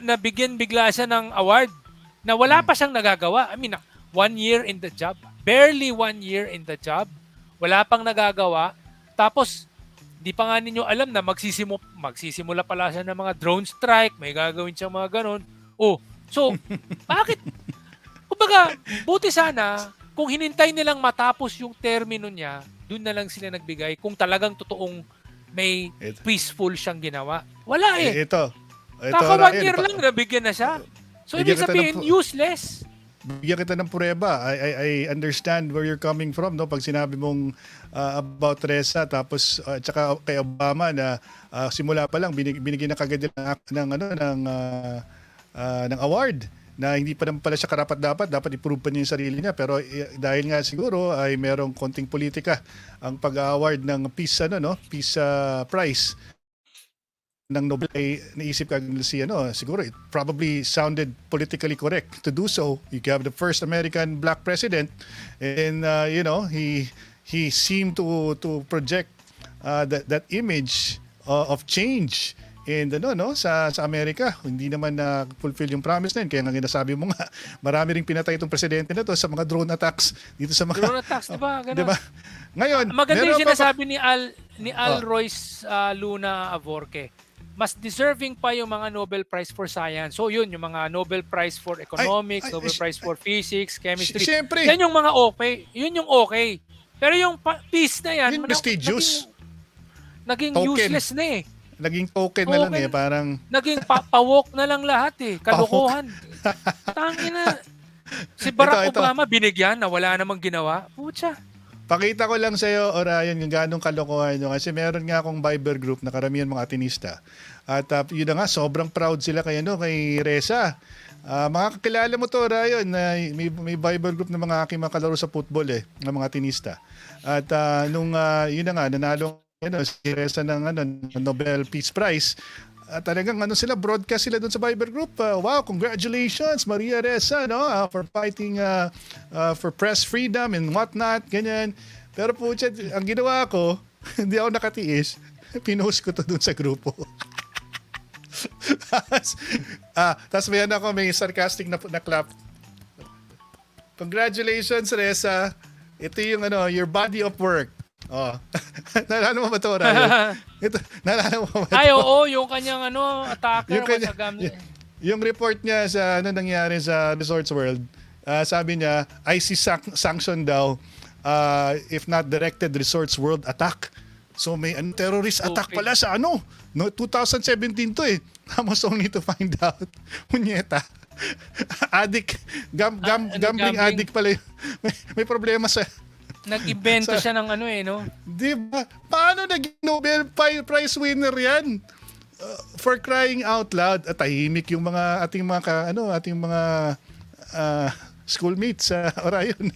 nabigyan bigla siya ng award na wala pa siyang nagagawa. I mean, 1 year in the job. Barely 1 year in the job. Wala pang nagagawa. Tapos di pa nga ninyo alam na magsisimula pala siya ng mga drone strike, may gagawin siyang mga ganun. Oh, so bakit? Kumbaga, buti sana kung hinintay nilang matapos yung termino niya, doon na lang sila nagbigay kung talagang totoong may peaceful siyang ginawa. Wala eh. Ito Taka 1 year lang nabigyan na siya. So ibig sabihin useless. Bigyan kita ng prueba. I understand where you're coming from, no? Pag sinabi mong about Ressa, tapos tsaka kay Obama na simula pa lang binigyan na kagad ng award na hindi pa naman pala siya dapat i-prove pa niya yung sarili niya, pero dahil nga siguro ay merong konting politika ang pag-award ng peace prize ng Nobel, ay naisip ka siguro it probably sounded politically correct to do so. You have the first American black president, and he seemed to project that image of change and sa Amerika. Hindi naman na fulfill yung promise na yun. Kaya nga ginasabi mo nga, marami ring pinatay itong presidente na to sa mga drone attacks dito sa mga drone attacks, di ba? Diba? Ngayon, maganda yung sinasabi ni Al Royce Luna Avorque. Mas deserving pa yung mga Nobel Prize for Science. So yun, yung mga Nobel Prize for Economics, Nobel Prize for Physics, Chemistry. Siyempre. Yan yung mga okay. Yun yung okay. Pero yung peace na yan, yung prestigious. Naging useless na eh. Naging token na lang eh. Parang naging pawok na lang lahat eh. Kalokohan. Tangina. Si Barack Obama binigyan na wala namang ginawa. Pucha. Pakita ko lang sa iyo, Orion, yung ganong kalokohan nyo. Kasi meron nga akong Viber group na karamihan mga atinista. At yun na nga, sobrang proud sila kay Ressa. Mga kakilala mo to, Orion, na may Viber group ng mga aking mga kalaro sa football ng mga atinista. At yun na nga, nanalo si Ressa ng Nobel Peace Prize. Talagang sila, broadcast sila doon sa Viber group. Wow, congratulations Maria Ressa, for fighting for press freedom and whatnot, ganyan. Pero po, ang ginawa ko, hindi ako nakatiis. Pinost ko to doon sa grupo. Tapos may sarcastic na clap. Congratulations Ressa. Ito yung your body of work. Oh. Naalala mo ba ito, Ryan? Naalala mo ba ito? Ay, oo, yung kanyang attacker. Yung report niya sa nangyari sa Resorts World, sabi niya, IC sanction daw if not directed Resorts World attack. So may terrorist attack pala sa 2017 to eh. Tapos only to find out, punyeta, addict, gambling addict pala yun. May problema sa... Nag-invento siya ng Di ba? Paano naging Nobel Prize winner yan? For crying out loud, at tahimik yung mga ating mga schoolmates sa Orion.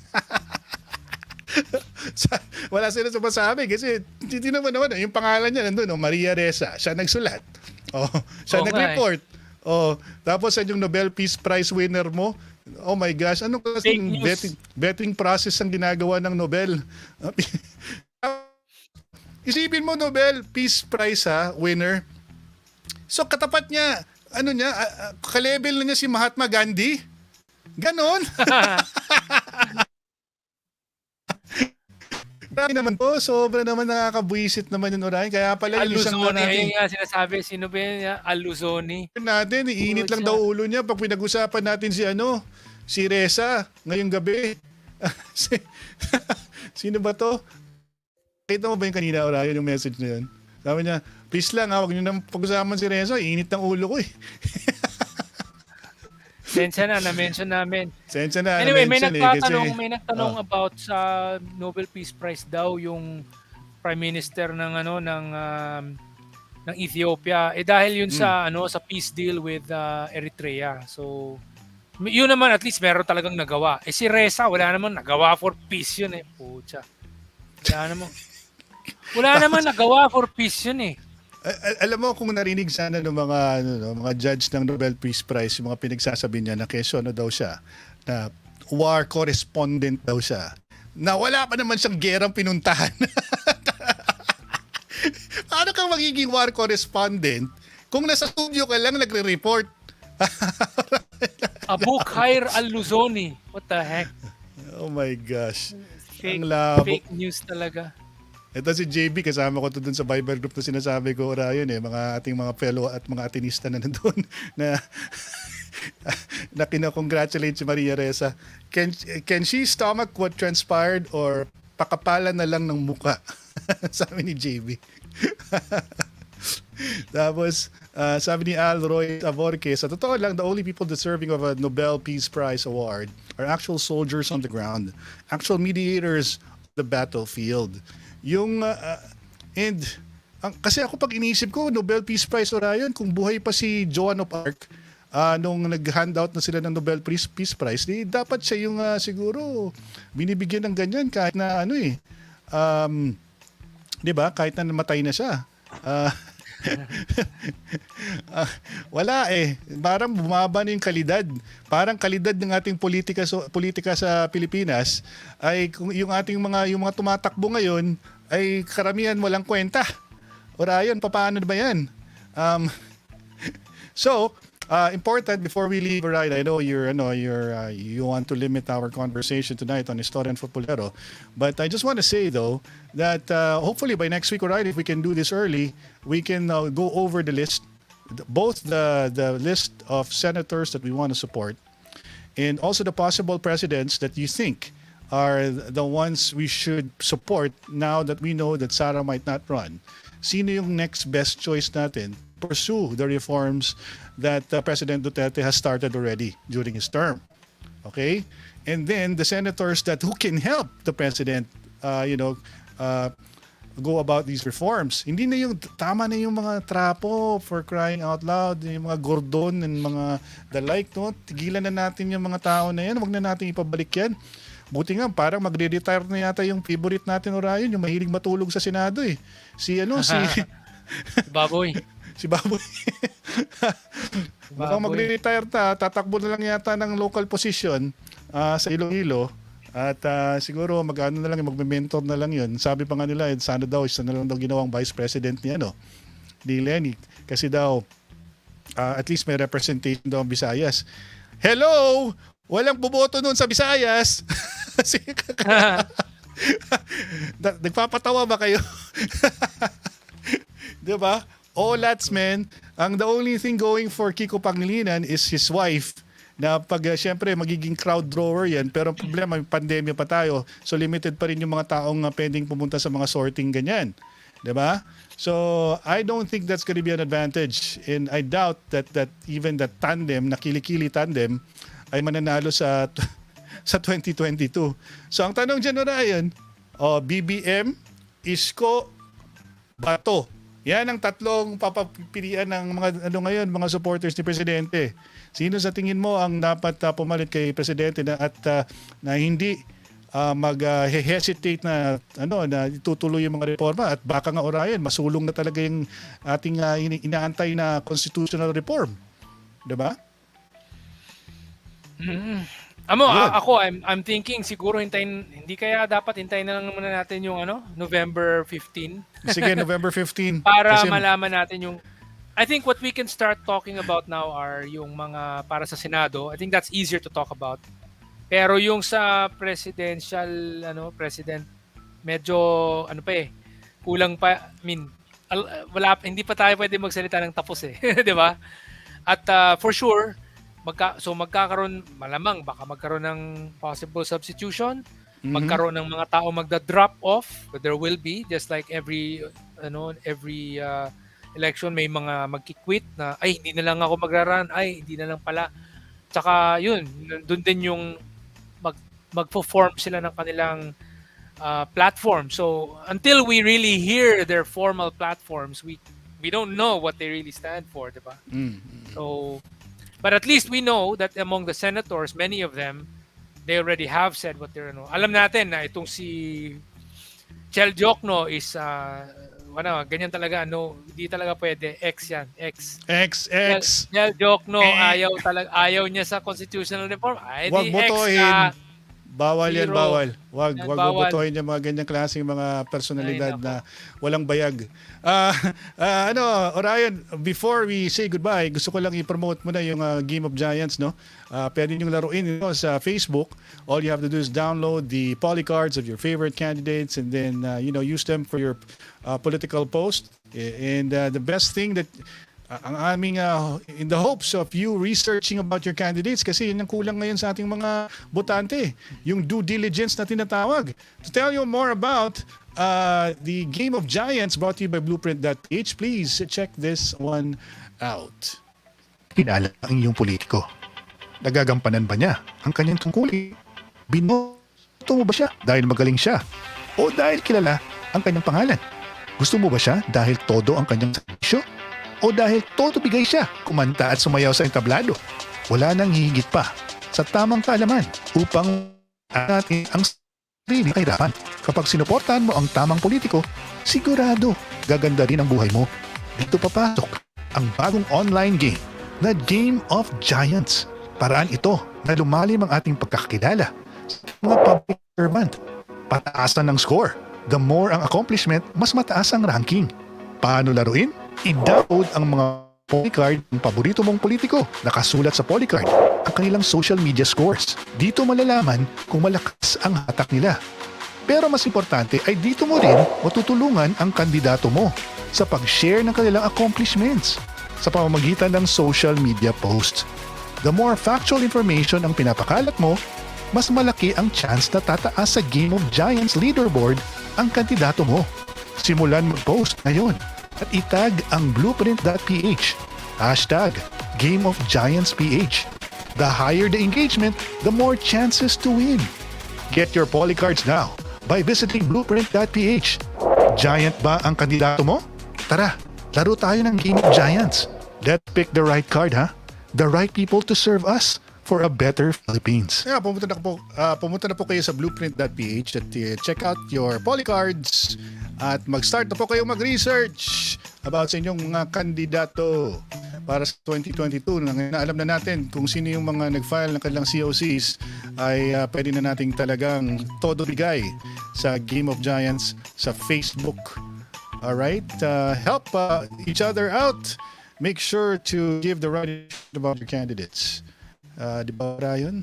Wala sila sumasabi kasi hindi naman yung pangalan niya nandun, Maria Ressa. Siya nagsulat. Siya nag-report. Tapos yung Nobel Peace Prize winner mo, oh my gosh, ano kasing betting process ang ginagawa ng Nobel? Isipin mo, Nobel Peace Prize winner. So katapat niya, ka-level na niya si Mahatma Gandhi. Ganon. Grabe naman po, sobra naman nakakabuisit naman yun, Orion. Kaya pala yung isang natin. Ayun nga sinasabi, sino ba yun? Aluzoni. Natin, iinit lang daw ulo niya pag pinag-usapan natin si Ressa ngayong gabi. Sino ba to? Kita mo ba yung kanina, Orion, yung message na yun? Sabi niya, please lang, huwag niyo nang pag-usapan si Ressa, iinit ng ulo ko eh. Sensya na, na-mention namin. Sensya na, anyway, may nagtanong about sa Nobel Peace Prize daw yung Prime Minister ng Ethiopia. Dahil yun sa peace deal with Eritrea. So yun naman, at least meron talagang nagawa. Si Ressa, wala naman nagawa for peace yun eh. Pucha. Wala naman nagawa for peace yun eh. Alam mo, kung narinig sana ng mga judge ng Nobel Peace Prize, yung mga pinagsasabi niya na kesyo daw siya, na war correspondent daw siya. Na wala pa naman siyang gerang pinuntahan. Paano kang magiging war correspondent kung nasa studio ka lang nagre-report? Abu Khair al-Luzoni. What the heck? Oh my gosh. Fake, Ang labo. fake news talaga. Ito si JB, kasama ko to dun sa Viber group na sinasabi ko, Orion, mga ating mga fellow at mga atinista na nandun na na kinakongratulate si Maria Ressa. Can she stomach what transpired or pakapalan na lang ng muka? Sabi ni JB. Tapos, sabi ni Al Roy Avorque, sa totoo lang, the only people deserving of a Nobel Peace Prize award are actual soldiers on the ground, actual mediators on the battlefield. Kasi ako pag iniisip ko, Nobel Peace Prize, Orion, kung buhay pa si Joan of Arc, nung nag-handout na sila ng Nobel Peace Prize, dapat siya yung siguro binibigyan ng ganyan kahit na di ba? Kahit na namatay na siya. Wala parang bumaba na yung kalidad. Parang kalidad ng ating politika sa Pilipinas ay kung yung mga tumatakbo ngayon ay karamihan walang kwenta. Orion, paano ba 'yan? So, important before we leave, Orion, I know you want to limit our conversation tonight on Istoryang Futbolero, but I just want to say though that hopefully by next week, Orion, if we can do this early, we can go over the list, both the list of senators that we want to support, and also the possible presidents that you think are the ones we should support now that we know that Sara might not run. Sino yung next best choice natin? Pursue the reforms that President Duterte has started already during his term. Okay? And then the senators who can help the president go about these reforms. Hindi na tama na yung mga trapo, for crying out loud, yung mga Gordon and mga the like, no? Tigilan na natin yung mga tao na yan. Huwag na natin ipabalik yan. Buti nga, parang magre-retire na yata yung favorite natin, Orion, yung mahilig matulog sa Senado Si Baboy. Si Baboy. Mukhang magre-retire tatakbo na lang yata ng local position sa Iloilo. At siguro magme-mentor na lang yun. Sabi pa nga nila, sana daw, isa na lang daw ginawang vice president ni Lenny. Kasi daw, at least may representation daw ang Visayas. Hello! Walang buboto nun sa Visayas. Nagpapatawa ba kayo? Diba? Lads, man. The only thing going for Kiko Pangilinan is his wife. Na syempre magiging crowd drawer yan. Pero ang problema, may pandemya pa tayo. So limited pa rin yung mga taong pwedeng pumunta sa mga sorting ganyan. Diba? So I don't think that's going to be an advantage. And I doubt that even that tandem, na kilikili tandem, ay mananalo sa 2022. So ang tanong dyan, Orion, BBM, Isko, Bato. Yan ang tatlong papapilian ng mga supporters ni Presidente. Sino sa tingin mo ang dapat pumalit kay Presidente na hindi mag-hesitate na itutuloy yung mga reforma at baka nga, Orion, masulong na talaga yung ating inaantay na constitutional reform. 'Di ba? Ako, I'm thinking siguro hindi kaya dapat hintayin na lang muna natin yung November 15. Sige, November 15. Para malaman natin yung I think what we can start talking about now are yung mga para sa Senado. I think that's easier to talk about. Pero yung sa presidential president medyo kulang pa. I mean, hindi pa tayo pwede magsalita ng tapos 'di ba? At for sure magkakaroon, malamang baka magkaroon ng possible substitution, magkaroon ng mga tao magda-drop off, but there will be, just like every election may mga magki-quit na hindi na lang ako magra-run, hindi na lang pala. Tsaka yun, doon din yung magpo-form sila ng kanilang platform. So until we really hear their formal platforms, we don't know what they really stand for, di ba? So but at least we know that among the senators, many of them, they already have said what they're Alam natin na itong si Chel Diokno is ganyan talaga, no, hindi talaga pwede. X yan, X. X. Joke, no, Eh, ayaw niya sa constitutional reform. Ay, wag di X ka. botohin. Bawal yan, Zero. bawal. Wag, Yan, wag bawal. bobotohin yung mga ganyang klaseng mga Ay, personalidad nako. na walang bayag. Orion, before we say goodbye, gusto ko lang i-promote mo na yung Game of Giants, no? Pwede nyo laruin sa Facebook. All you have to do is download the polycards of your favorite candidates and then, use them for your political post. And the best thing that ang aming in the hopes of you researching about your candidates kasi yun ang kulang ngayon sa ating mga botante, yung due diligence na tinatawag. To tell you more about the Game of Giants brought to you by Blueprint.ph, please check this one out. Kilala ang iyong politiko. Nagagampanan ba niya ang kanyang tungkulin? Binoto mo ba siya dahil magaling siya? O dahil kilala ang kanyang pangalan? Gusto mo ba siya dahil todo ang kanyang servisyo? O dahil todo bigay siya, kumanta at sumayaw sa entablado? Wala nang hihigit pa sa tamang kaalaman upang natin ang sarili kahirapan. Kapag sinuportahan mo ang tamang politiko, sigurado gaganda rin ang buhay mo. Dito papasok ang bagong online game na Game of Giants. Paraan ito na lumalim ang ating pagkakakilala sa mga public servant. Pataasan ng score. The more ang accomplishment, mas mataas ang ranking. Paano laruin? I-download ang mga polycard ng paborito mong politiko. Nakasulat sa polycard ang kanilang social media scores. Dito malalaman kung malakas ang hatak nila. Pero mas importante ay dito mo rin matutulungan ang kandidato mo sa pag-share ng kanilang accomplishments sa pamamagitan ng social media posts. The more factual information ang pinapakalat mo, mas malaki ang chance na tataas sa Game of Giants leaderboard ang kandidato mo. Simulan mag-post ngayon at itag ang blueprint.ph. Hashtag Game of Giants PH. The higher the engagement, the more chances to win. Get your polycards now by visiting blueprint.ph. Giant ba ang kandidato mo? Tara, laro tayo ng Game of Giants. Let's pick the right card, ha? The right people to serve us for a better Philippines. Yeah, pumunta na po kayo sa blueprint.ph at check out your polycards at mag-start na po kayo mag-research about sa inyong mga kandidato para sa 2022. Na alam na natin kung sino yung mga nag-file ng kanilang COCs ay pwede na nating talagang todo bigay sa Game of Giants sa Facebook. Alright? Help each other out. Make sure to give the right information about your candidates. Di ba, Ryan?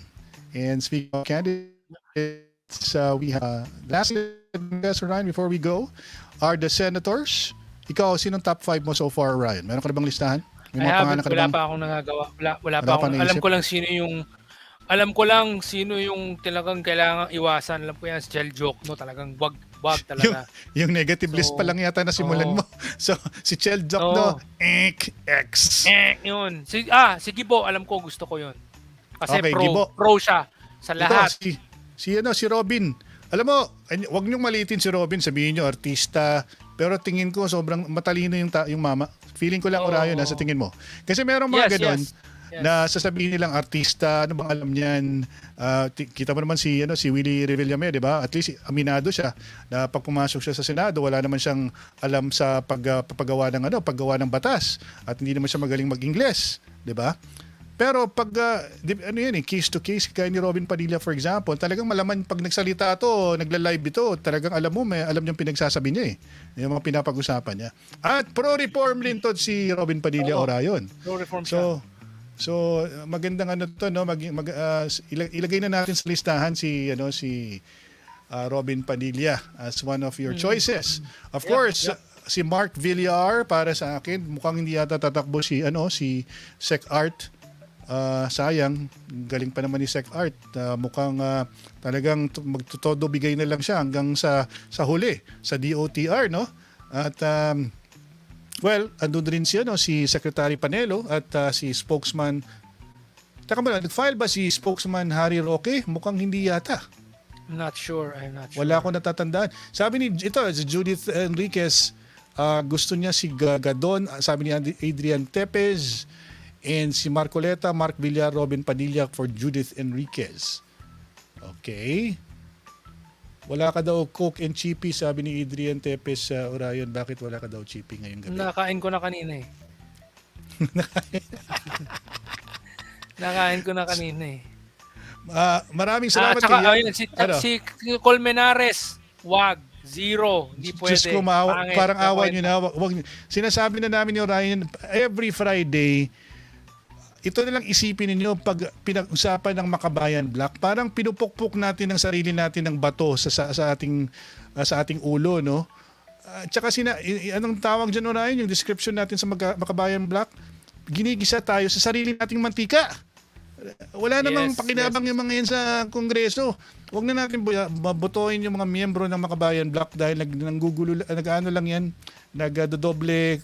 And speaking of candidates, we have last Ryan, before we go, are the senators. Ikaw, sinong top 5 mo so far, Ryan? Meron ka na bang listahan? May mga pangalan ka na Wala bang? pa akong nagagawa. Wala pa Wala akong, pa naisip? alam ko lang sino yung talagang kailangang iwasan. Alam ko yan, Chel joke, no? Talagang wag talaga. yung negative list pa lang yata na simulan mo. So, si Chel Jock, no? X. Yun. Si Gibo, alam ko, gusto ko yun. Kasi Okay, Gibo. pro siya sa lahat. Ito, si Robin. Alam mo, wag niyong maliitin si Robin, sabihin niyo artista, pero tingin ko sobrang matalino yung mama. Feeling ko lang Orion sa tingin mo. Kasi merong mga ganon na sasabihin nilang artista, ano bang alam niyan? Kita mo naman si Willie Revillame, 'di ba? At least aminado siya na pag pumasok siya sa Senado, wala naman siyang alam sa paggawa ng batas at hindi naman siya magaling mag-Ingles, 'di ba? Pero pag case to case kaya ni Robin Padilla for example, talagang malaman pag nagsalita to, nagla-live ito, talagang alam niyang pinagsasabi niya yung mga pinapag-usapan niya. At pro-reform din to si Robin Padilla Orion. Pro-reform siya. So magandang to no, ilagay na natin sa listahan si Robin Padilla as one of your choices. Of course, si Mark Villar para sa akin, mukhang hindi yata tatakbo si Sec Art. Sayang, galing pa naman ni Sec Art. Mukhang talagang magtutodo bigay na lang siya hanggang sa huli, sa DOTR, no? At andun rin si Secretary Panelo at si spokesman. Taka mo lang, nag-file ba si spokesman Harry Roque? Mukhang hindi yata. I'm not sure. Wala akong natatandaan. Sabi ni si Judith Enriquez, gusto niya si Gadon, sabi ni Adrian Tepez, and si Marcoleta, Mark Villar, Robin Padilla for Judith Enriquez. Okay. Wala ka daw Coke and Chippy, sabi ni Adrian Tepes sa Orion. Bakit wala ka daw Chippy ngayong gabi? Nakain ko na kanina eh. Nakain ko na kanina eh. Maraming salamat At saka, kay ayun, si Colmenares, wag, zero, hindi pwede. Diyos ko, Pangit, parang awa pangit. nyo na. Sinasabi na namin ni Orion, every Friday, ito na lang isipin ninyo pag pinag-usapan ng Makabayan Black, parang pinupukpok natin ang sarili natin ng bato sa ating ulo, no? Tsaka anong tawag dyan, Orion, yung description natin sa Makabayan Black, ginigisa tayo sa sarili nating mantika. Wala namang pakinabang yung mga yan sa Kongreso. Huwag na natin mabotohin yung mga miyembro ng Makabayan Black dahil nag-ano lang yan, nagdodoble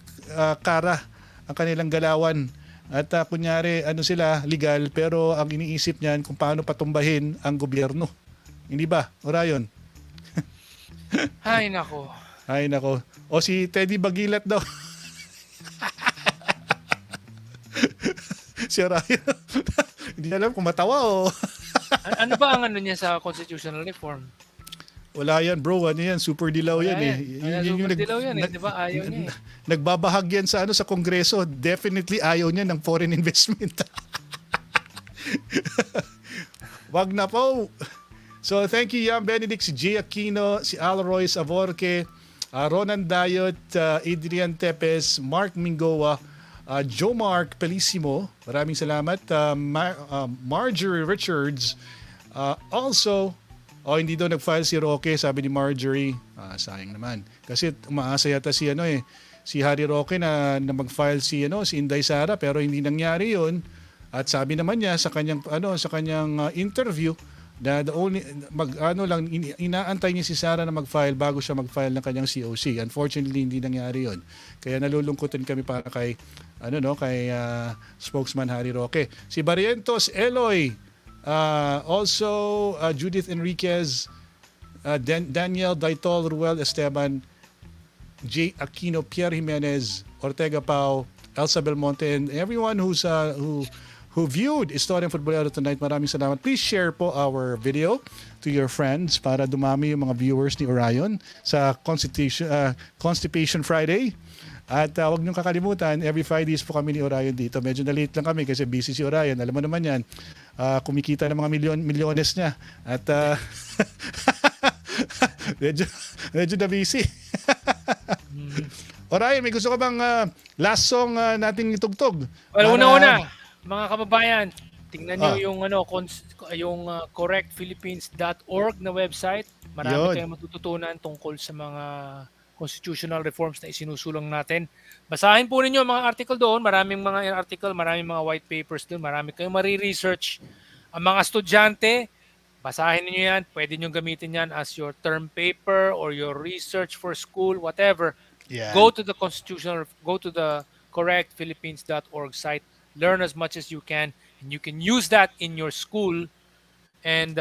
kara ang kanilang galawan. At kunyari, sila, legal, pero ang iniisip niyan kung paano patumbahin ang gobyerno. Hindi ba, Orion? Ay, nako. Ay, nako. O si Teddy Bagilat daw. Si Orion. Hindi alam kung matawa o... Ano ba ang niya sa constitutional reform? Wala yan, bro. Ano yan? Super dilaw yan eh. Super dilaw yan eh. Di ba? Ayaw niya eh. Nagbabahag yan sa Kongreso. Definitely ayaw niya ng foreign investment. Wag na po. So thank you, Jan Benedict, si Jay Aquino, si Al Royce Avorque, Ronan Dayot, Adrian Tepes, Mark Mingoa, Joe Mark Pelissimo. Maraming salamat. Marjorie Richards. Also, hindi daw nag-file si Roque, sabi ni Marjorie. Sayang naman. Kasi umaasa yata si Harry Roque na mag-file si Inday Sara, pero hindi nangyari 'yon. At sabi naman niya sa kanyang interview na inaantay niya si Sara na mag-file bago siya mag-file ng kanyang COC. Unfortunately, hindi nangyari 'yon. Kaya nalulungkotin kami para kay spokesman Harry Roque. Si Barrientos Eloy, also Judith Enriquez, Daniel Daitol, Ruel Esteban, J. Aquino, Pierre Jimenez, Ortega Pau, Elsa Belmonte, and everyone who viewed Istoryang Futbolero tonight. Maraming salamat. Please share po our video to your friends para dumami yung mga viewers ni Orion sa Constipation Friday. At huwag niyong kakalimutan, every Fridays po kami ni Orion dito. Medyo na-late lang kami kasi busy si Orion. Alam mo naman yan, kumikita ng mga milyones niya. At medyo na-busy. Orion, may gusto ka bang last song nating itugtog? Well, una-una, mga kababayan, tingnan niyo yung correctphilippines.org na website. Marami kayong matututunan tungkol sa mga constitutional reforms na isinusulong natin. Basahin po ninyo mga article doon. Maraming mga article, maraming mga white papers doon. Marami kayong mariresearch. Ang mga estudyante, basahin niyo yan. Pwede niyo gamitin yan as your term paper or your research for school, whatever. Yeah. Go to the correctphilippines.org site. Learn as much as you can, and you can use that in your school and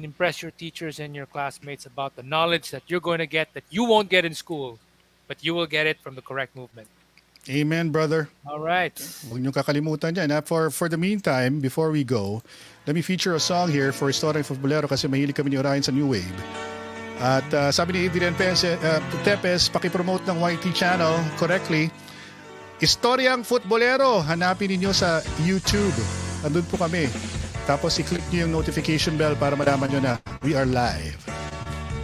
impress your teachers and your classmates about the knowledge that you're going to get that you won't get in school, but you will get it from the correct movement. Amen, brother. All right. Huwag niyo kakalimutan dyan. For the meantime, before we go, let me feature a song here for Istoryang Futbolero kasi mahilig kami ni Orion sa New Wave. At sabi ni Adrian Tepes, pakipromote ng YT channel correctly. Istoryang Futbolero, hanapin niyo sa YouTube. Andun po kami. Tapos i-click niyo yung notification bell para malaman niyo na we are live.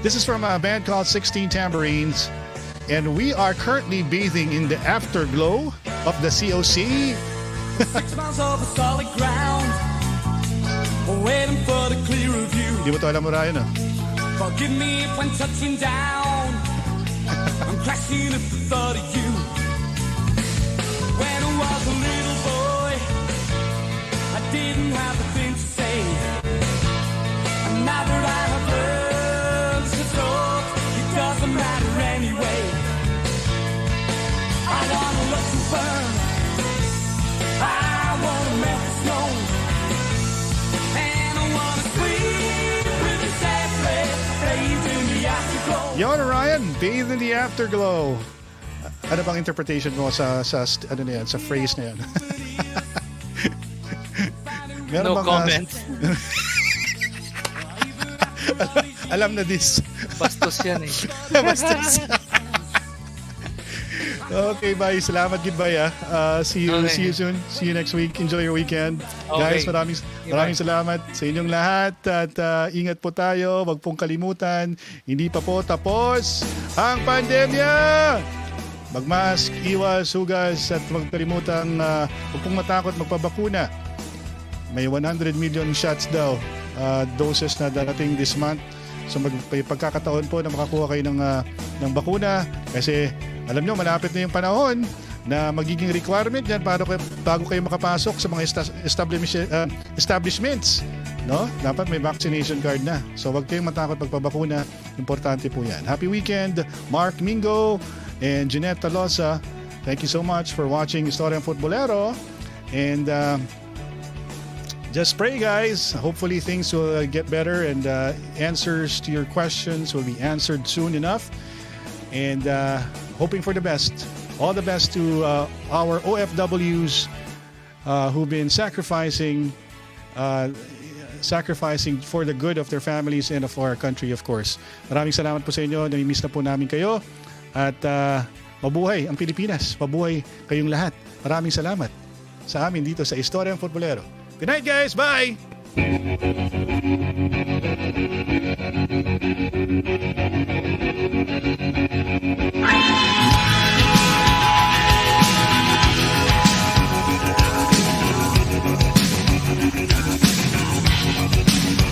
This is from a band called 16 Tambourines, and we are currently bathing in the afterglow of the COC. 6 miles over solid ground, waiting for the clear view. Di mo to alam mo, Ryan, Forgive me when touching down, I'm crashing at the thought of you. When I was a little boy, I didn't have a thing to say. And now that I have learned to talk, it doesn't matter anyway. I wanna look and burn, I wanna melt the snow, and I wanna sleep with the sad breath, bathe in the afterglow. Yon, Ryan, bathe in the afterglow. Ano bang interpretation mo sa phrase na yan? No comment. Alam na this. Bastos yan eh. Bastos. Okay, bye. Salamat, goodbye. See you soon. See you next week. Enjoy your weekend. Okay. Guys, maraming salamat sa inyong lahat at ingat po tayo. Huwag pong kalimutan, hindi pa po tapos ang pandemya. Magmask, iwas, hugas at huwag kalimutang huwag pong matakot magpabakuna. May 100 million shots daw doses na darating this month. So may pagkakataon po na makakuha kayo ng bakuna kasi alam nyo, malapit na yung panahon na magiging requirement yan bago kayo makapasok sa mga establishments. No? Dapat may vaccination card na. So wag kayong matakot magpabakuna. Importante po yan. Happy weekend, Mark Mingo and Jeanette Talosa. Thank you so much for watching Istoryang Futbolero. And just pray, guys. Hopefully things will get better and answers to your questions will be answered soon enough. And hoping for the best. All the best to our OFWs who've been sacrificing for the good of their families and of our country, of course. Maraming salamat po sa inyo. Namimiss na po namin kayo. At mabuhay ang Pilipinas. Mabuhay kayong lahat. Maraming salamat sa amin dito sa Istoryang Futbolero. Good night, guys. Bye!